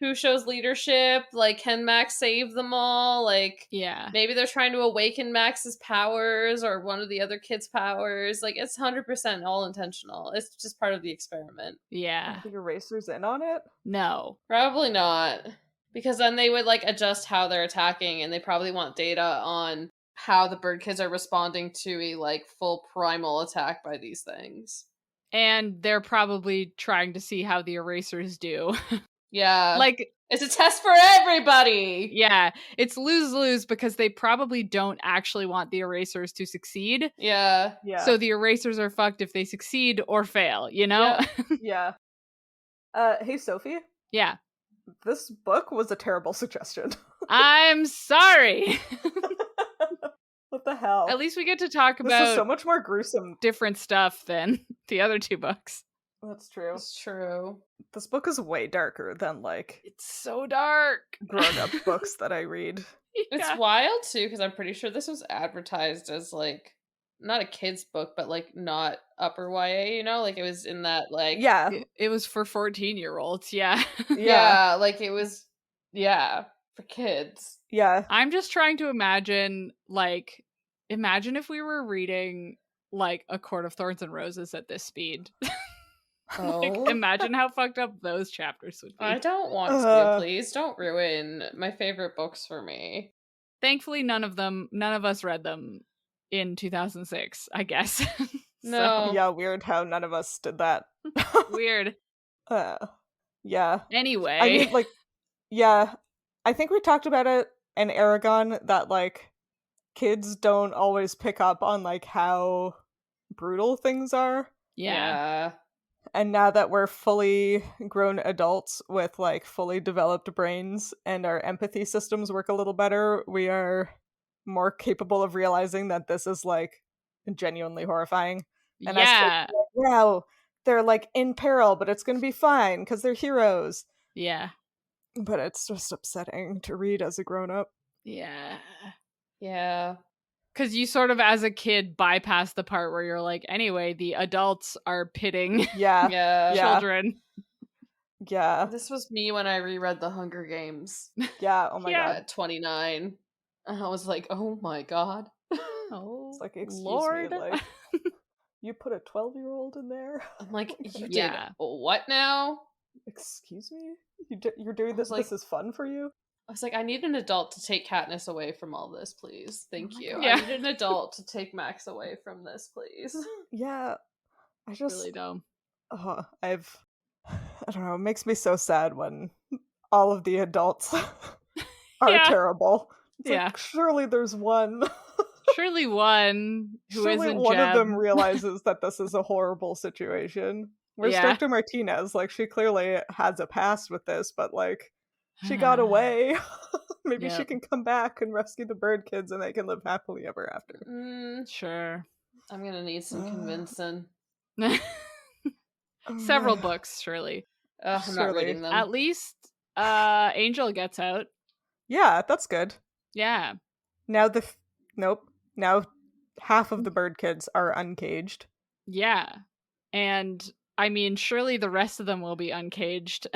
who shows leadership? Like, can Max save them all? Like, Yeah. maybe they're trying to awaken Max's powers or one of the other kids' powers. Like, it's 100% all intentional. It's just part of the experiment. Yeah. Are the erasers in on it? No. Probably not. Because then they would, like, adjust how they're attacking, and they probably want data on how the bird kids are responding to a, like, full primal attack by these things. And they're probably trying to see how the erasers do. Yeah. Like, it's a test for everybody! yeah, it's lose-lose because they probably don't actually want the erasers to succeed. Yeah. Yeah. So the erasers are fucked if they succeed or fail, you know? Yeah. Yeah. Hey, Sophie. Yeah. This book was a terrible suggestion. I'm sorry. What the hell? At least we get to talk this about is so much more gruesome. different stuff than the other two books. That's true. It's true. This book is way darker than like It's so dark. grown-up books that I read. It's Yeah. wild, too, because I'm pretty sure this was advertised as, like, not a kid's book, but, like, not upper YA, you know? Like, it was in that, like... Yeah. It was for 14-year-olds, yeah. Yeah, like, it was... Yeah, for kids. Yeah. I'm just trying to imagine, like, imagine if we were reading, like, A Court of Thorns and Roses at this speed. Like, Oh. imagine how fucked up those chapters would be. I don't want to, please. Don't ruin my favorite books for me. Thankfully, none of us read them. in 2006, I guess. No. Yeah, weird how none of us did that. Weird. Yeah. Anyway. I mean, like, yeah, I think we talked about it in Aragon that, like, kids don't always pick up on, like, how brutal things are. Yeah. And now that we're fully grown adults with, like, fully developed brains and our empathy systems work a little better, we are more capable of realizing that this is, like, genuinely horrifying. And as kids, Yeah. we're like, wow, they're, like, in peril, but it's gonna be fine because they're heroes. Yeah. But it's just upsetting to read as a grown-up. Yeah. Yeah. Because you sort of, as a kid, bypass the part where you're like, anyway, the adults are pitting Yeah. Yeah. children. Yeah. This was me when I reread The Hunger Games Yeah. Oh my Yeah. god. at 29. And I was like, oh my god. Oh, It's like, excuse Lord. me, like, you put a 12-year-old in there? I'm like, you Yeah. did what now? Excuse me? You're doing I this? was like- This is fun for you? I was like, I need an adult to take Katniss away from all this, please. Thank my you. God. Yeah. I need an adult to take Max away from this, please. Yeah. I just Really dumb. I don't know, it makes me so sad when all of the adults are Yeah. terrible. It's Yeah. like, surely there's one. Surely one who Surely isn't one of them Jeb. realizes that this is a horrible situation. Where's Yeah. Dr. Martinez? Like, she clearly has a past with this, but, like, she got away. Maybe she Yep. can come back and rescue the bird kids and they can live happily ever after. Sure. I'm gonna need some convincing. Several books, surely. I'm not Surely. reading them. At least Angel gets out. Yeah, that's good. Yeah. Now nope. Now half of the bird kids are uncaged. Yeah. And I mean, surely the rest of them will be uncaged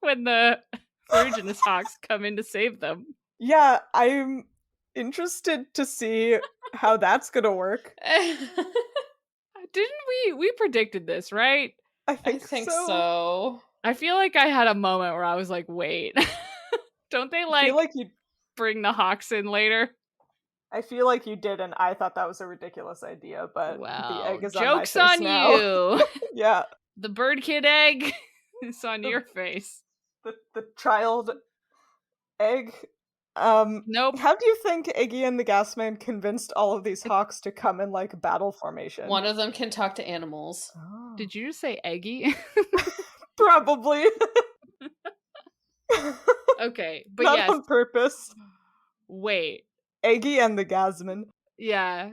when the Ferruginous Hawks come in to save them. Yeah, I'm interested to see how that's gonna work. Didn't we predicted this, right? I I think, so. I feel like I had a moment where I was like, wait, don't they I feel like you bring the Hawks in later? I feel like you did, and I thought that was a ridiculous idea, but Well, the egg is joke's on my face on now. you. Yeah. The bird kid egg is on your face. The child egg. Nope. How do you think Iggy and the Gasman convinced all of these hawks to come in, like, battle formation? One of them can talk to animals. Oh. Did you just say eggy? Probably. Okay, but Not yes. on purpose. Wait. Iggy and the Gasman. Yeah.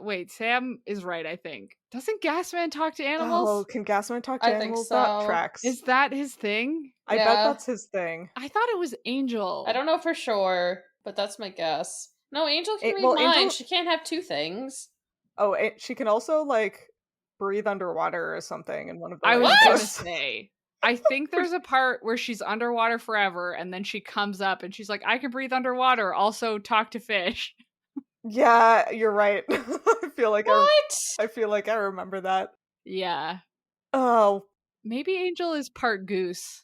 Wait, Sam is right, I think. Doesn't Gasman talk to animals? Oh, can Gasman talk to I think animals? so. That tracks. Is that his thing? I bet Yeah. that's his thing. I thought it was Angel. I don't know for sure, but that's my guess. No, Angel can read Well, minds. Angel- She can't have two things. Oh, she can also, like, breathe underwater or something in one of the I was later gonna books. say. I think there's a part where she's underwater forever, and then she comes up and she's like, I can breathe underwater, also talk to fish. Yeah, you're right. I feel like What? I feel like I remember that. Yeah. Oh, Maybe Angel is part goose.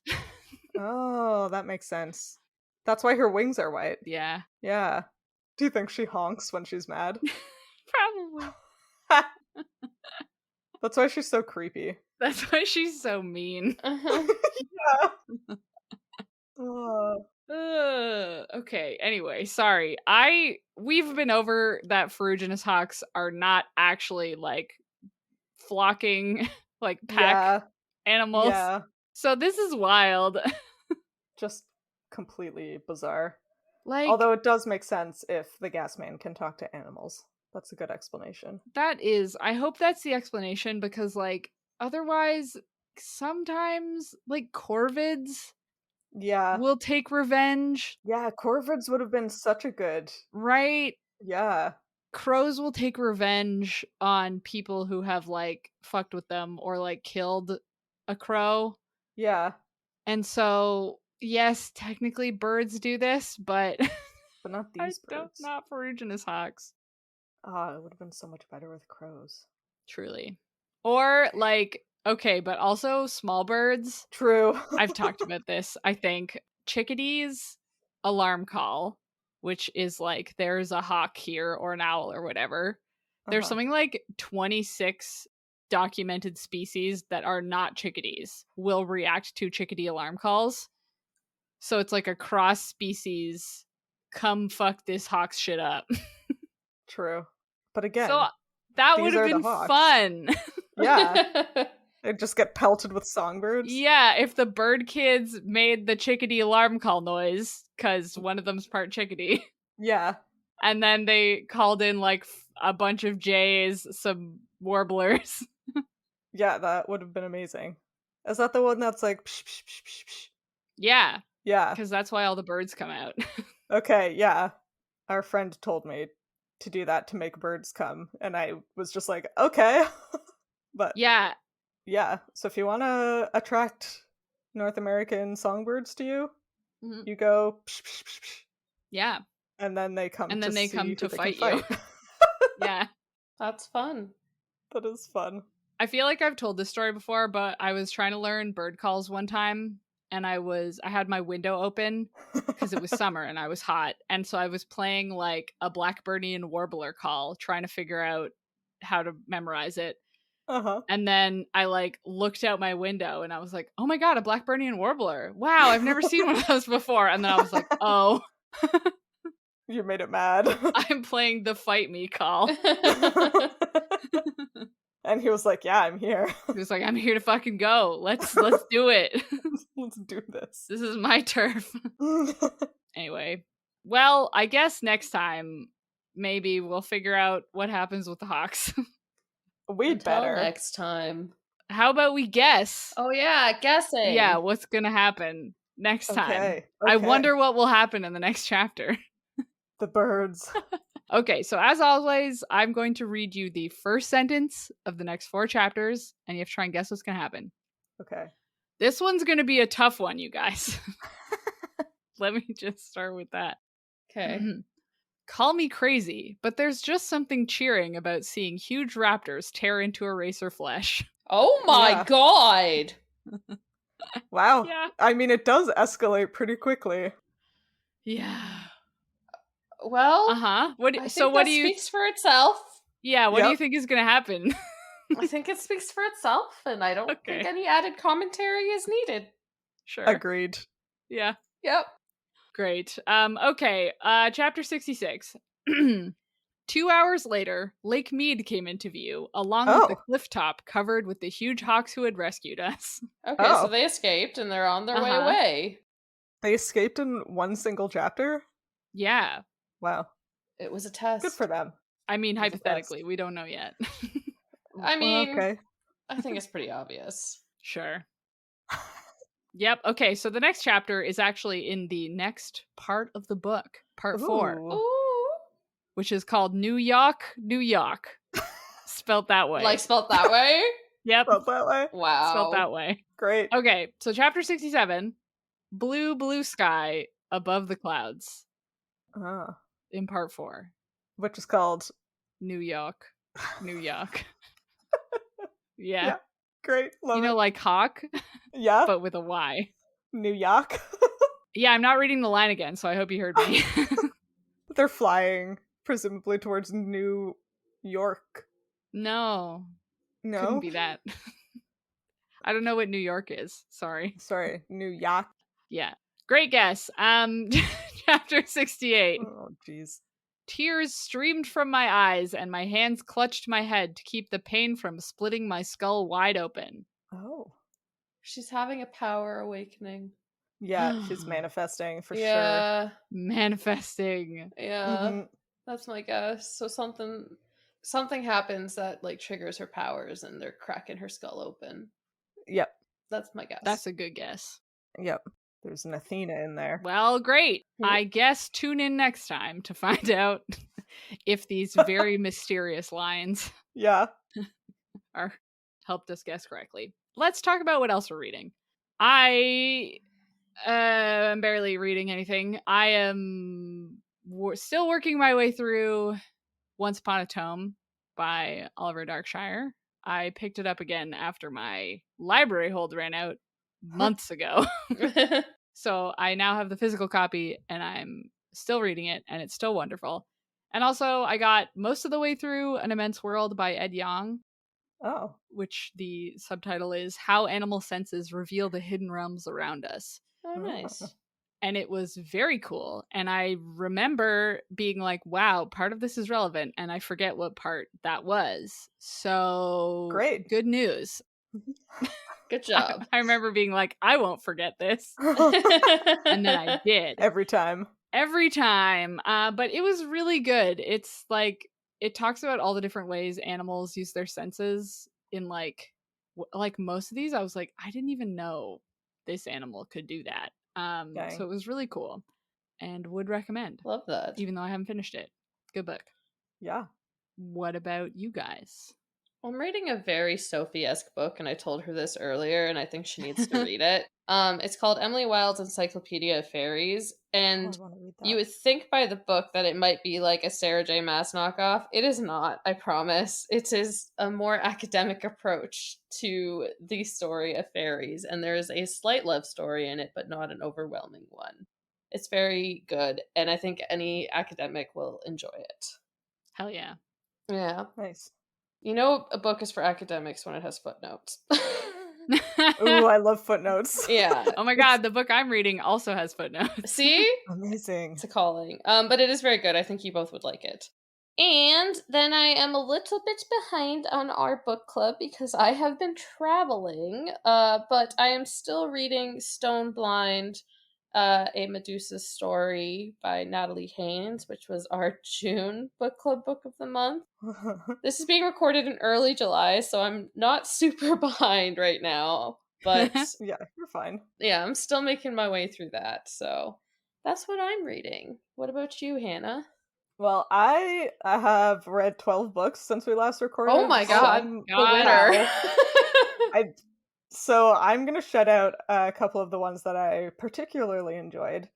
oh, that makes sense. That's why her wings are white. Yeah. Yeah. Do you think she honks when she's mad? Probably. That's why she's so creepy. That's why she's so mean. Yeah. Okay, anyway, sorry. We've been over that Ferruginous Hawks are not actually, like, flocking, like, pack animals. Yeah. So this is wild. Just completely bizarre. Like, Although it does make sense if the gas man can talk to animals. That's a good explanation. that is, I hope that's the explanation, because, like, otherwise, sometimes, like, corvids Yeah. will take revenge, Yeah, corvids would have been such a good. right? Yeah. Crows will take revenge on people who have, like, fucked with them or, like, killed a crow. Yeah. And so, yes, technically birds do this, but But not I these don't, birds. not Ferruginous Hawks. It would have been so much better with crows. Truly. Or, like, okay, but also small birds. True. I've talked about this, I think. Chickadees, alarm call, which is like, there's a hawk here or an owl or whatever. There's Uh-huh. something like 26 documented species that are not chickadees will react to chickadee alarm calls. So it's like a cross species, come fuck this hawk's shit up. True. But again, So that would these have are the been hawks. fun. Yeah. They just get pelted with songbirds. Yeah, if the bird kids made the chickadee alarm call noise, because one of them's part chickadee, Yeah. and then they called in like a bunch of jays, some warblers. Yeah, that would have been amazing. Is that the one that's like psh, psh, psh, psh, psh? Yeah, Yeah. because that's why all the birds come out. Okay, yeah. Our friend told me to do that to make birds come, and I was just like, okay. But Yeah, yeah, so if you want to attract North American songbirds to you, Mhm. you go psh, psh, psh, psh, yeah, and then they come and then to they see come who to they can fight you. fight. Yeah. That's fun. That is fun. I feel like I've told this story before, but I was trying to learn bird calls one time, and I had my window open because it was summer and I was hot, and so I was playing like a blackbirdy and warbler call, trying to figure out how to memorize it. Uh-huh. And then I like looked out my window and I was like, oh my god, a blackbirdy and warbler. Wow, I've never seen one of those before. And then I was like, oh, You made it mad. I'm playing the fight me call. And he was like, yeah, I'm here. He was like, I'm here to fucking go. Let's do it. Let's do this. This is my turf. Anyway, well, I guess next time maybe we'll figure out what happens with the hawks. We'd Until better. next time. How about we guess? Oh yeah, guessing. Yeah, what's gonna happen next time? Okay. I wonder what will happen in the next chapter. The birds. Okay, so as always, I'm going to read you the first sentence of the next 4 chapters, and you have to try and guess what's gonna happen. Okay. This one's gonna be a tough one, you guys. Let me just start with that. Okay. Call me crazy, but there's just something cheering about seeing huge raptors tear into eraser flesh. Oh my Yeah. god. Wow. Yeah. I mean, it does escalate pretty quickly. Yeah. Well, Uh-huh. I think that speaks for itself. Yeah, what do Yep. you think is gonna happen? I think it speaks for itself, and I don't Okay. think any added commentary is needed. Sure. Agreed. Yeah. Yep. Great. Okay. Chapter 66. 2 hours later, Lake Mead came into view, along with the cliff top covered with the huge hawks who had rescued us. Okay, so they escaped and they're on their way away. They escaped in one single chapter? Yeah. Wow. It was a test. Good for them. I mean, It was a hypothetically, we don't know yet. I mean, okay. I think it's pretty obvious. Sure. Yep. Okay, so the next chapter is actually in the next part of the book, part 4, Ooh. Ooh. which is called New York, New York. Spelt that way. Like spelled that way? Yep. Felt that way? Wow. Spelt that way. Great. Okay, so chapter 67, blue, blue sky above the clouds Ah. in part 4. Which is called... New York, New York. Yeah. Yeah. Great. Love You know, it. like hawk, Yeah. but with a Y. New York. Yeah, I'm not reading the line again, so I hope you heard me. They're flying, presumably towards New York. No. No? Couldn't be that. I don't know what New York is. Sorry. Sorry, New York. Yeah. Great guess. Chapter 68. Oh, jeez. Tears streamed from my eyes and my hands clutched my head to keep the pain from splitting my skull wide open. Oh. She's having a power awakening. Yeah, she's manifesting for Yeah. Manifesting. Yeah. sure. Mhm. That's my guess. So something happens that like triggers her powers and they're cracking her skull open. Yep. That's my guess. That's a good guess. Yep. There's an Athena in there. Well, great. Yep. I guess tune in next time to find out if these very mysterious lines Yeah. are helped us guess correctly. Let's talk about what else we're reading. I am barely reading anything. I am still working my way through Once Upon a Tome by Oliver Darkshire. I picked it up again after my library hold ran out months ago. So I now have the physical copy and I'm still reading it and it's still wonderful. And also, I got most of the way through An Immense World by Ed Yong, Oh, which the subtitle is How Animal Senses Reveal the Hidden Realms Around Us. Oh, nice. And it was very cool. And I remember being like, wow, part of this is relevant. And I forget what part that was. So great. good news. Good job. I remember being like, I won't forget this. And then I did. Every time. Every time. But it was really good. It's like, it talks about all the different ways animals use their senses in like most of these. I was like, I didn't even know this animal could do that. So it was really cool and would recommend. Love that. Even though I haven't finished it. Good book. Yeah. What about you guys? I'm reading a very Sophie-esque book, and I told her this earlier, and I think she needs to read it. It's called Emily Wilde's Encyclopedia of Fairies, and I want to read that. you would think by the book that it might be like a Sarah J. Maas knockoff. It is not, I promise. It is a more academic approach to the story of fairies, and there is a slight love story in it, but not an overwhelming one. It's very good, and I think any academic will enjoy it. Hell yeah. Yeah. Nice. You know a book is for academics when it has footnotes. Ooh, I love footnotes. Yeah. Oh my god, the book I'm reading also has footnotes. See? Amazing. It's a calling. But it is very good. I think you both would like it. And then I am a little bit behind on our book club because I have been traveling. But I am still reading Stone Blind, A Medusa Story by Natalie Haynes, which was our June book club book of the month. This is being recorded in early July, so I'm not super behind right now. But yeah, you're fine. yeah, I'm still making my way through that. So that's what I'm reading. What about you, Hannah? Well, I have read 12 books since we last recorded. Oh my god, the winner. So I'm going to shout out a couple of the ones that I particularly enjoyed.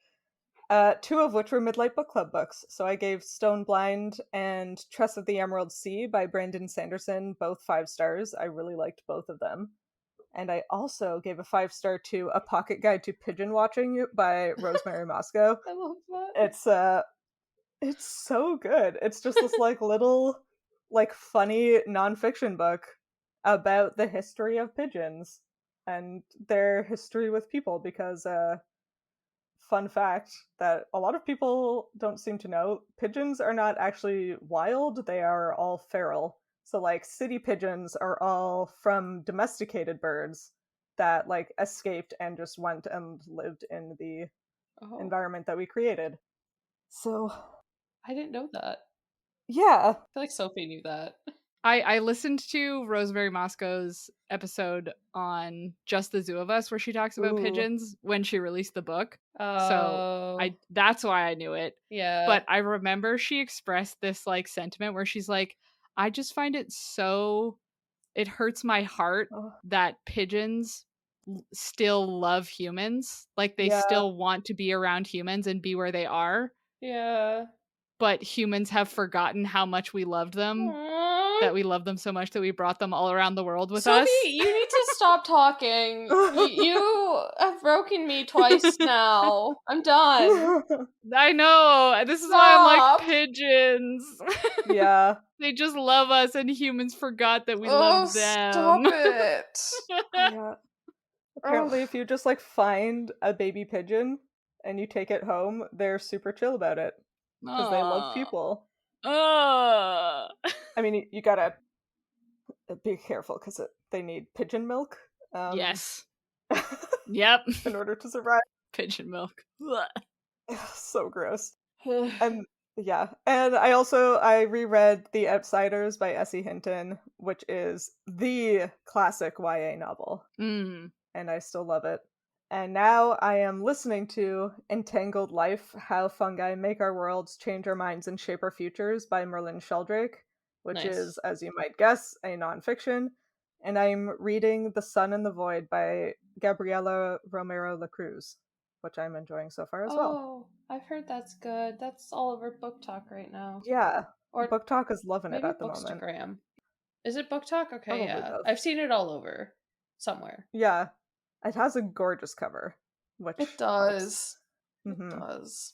Two of which were Midlight Book Club books. So I gave Stone Blind and Tress of the Emerald Sea by Brandon Sanderson both 5 stars. I really liked both of them. And I also gave a 5-star to A Pocket Guide to Pigeon Watching by Rosemary Moscow. I love that. It's so good. It's just this little funny nonfiction book about the history of pigeons and their history with people, because fun fact that a lot of people don't seem to know, pigeons are not actually wild, they are all feral. So city pigeons are all from domesticated birds that escaped and just went and lived in the environment that we created. So I didn't know that. Yeah. I feel like Sophie knew that. I listened to Rosemary Moscow's episode on Just the Zoo of Us where she talks about pigeons when she released the book. So that's why I knew it. Yeah. But I remember she expressed this sentiment where she's like, I just find it it hurts my heart that pigeons still love humans. They still want to be around humans and be where they are. Yeah. But humans have forgotten how much we loved them. That we love them so much that we brought them all around the world with us. Sophie, you need to stop talking. You have broken me twice now. I'm done. I know. This is why I like pigeons. Yeah. They just love us, and humans forgot that we loved them. Stop it. Yeah. Apparently, if you just find a baby pigeon and you take it home, they're super chill about it because they love people. I mean, you gotta be careful because they need pigeon milk. Yes. Yep. In order to survive. Pigeon milk. So gross. And yeah, and I reread The Outsiders by S.E. Hinton, which is the classic YA novel. And I still love it. And now I am listening to Entangled Life, How Fungi Make Our Worlds, Change Our Minds, and Shape Our Futures by Merlin Sheldrake, which is, as you might guess, a nonfiction. And I'm reading The Sun and the Void by Gabriela Romero Lacruz, which I'm enjoying so far as well. Oh, I've heard that's good. That's all over Book Talk right now. Yeah, or Book Talk is loving it at the moment. Is it Book Talk? Okay, Probably yeah. both. I've seen it all over somewhere. Yeah. It has a gorgeous cover, which it does. Mm-hmm. It does.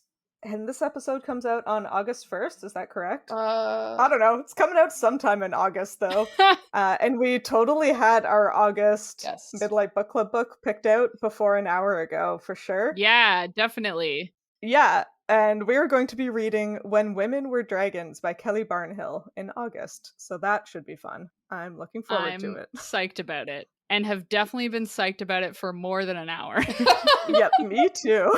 And this episode comes out on August 1st, is that correct? I I don't know. It's coming out sometime in August, though. And we totally had our August Yes. Midlight Book Club book picked out before an hour ago, for sure. Yeah, definitely. Yeah, and we're going to be reading When Women Were Dragons by Kelly Barnhill in August, so that should be fun. I'm looking forward to I'm it. psyched about it, and have definitely been psyched about it for more than an hour. Yep, me too.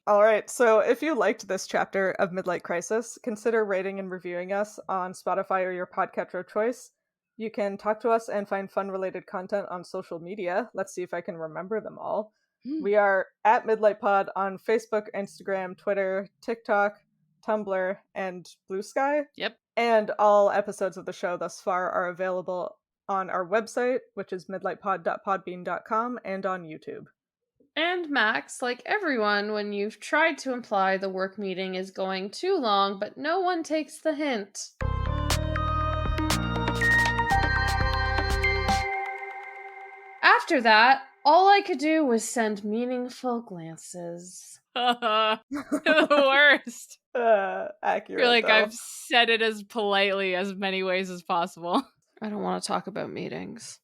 All right, so if you liked this chapter of Midlight Crisis, consider rating and reviewing us on Spotify or your podcatcher of choice. You can talk to us and find fun-related content on social media. Let's see if I can remember them all. We are at Midlight Pod on Facebook, Instagram, Twitter, TikTok, Tumblr, and Blue Sky. Yep. And all episodes of the show thus far are available on our website, which is midlightpod.podbean.com, and on YouTube. And Max, like everyone, when you've tried to imply the work meeting is going too long, but no one takes the hint. After that, all I could do was send meaningful glances. The worst. I Accurate. feel like though. I've said it as politely as many ways as possible. I don't want to talk about meetings.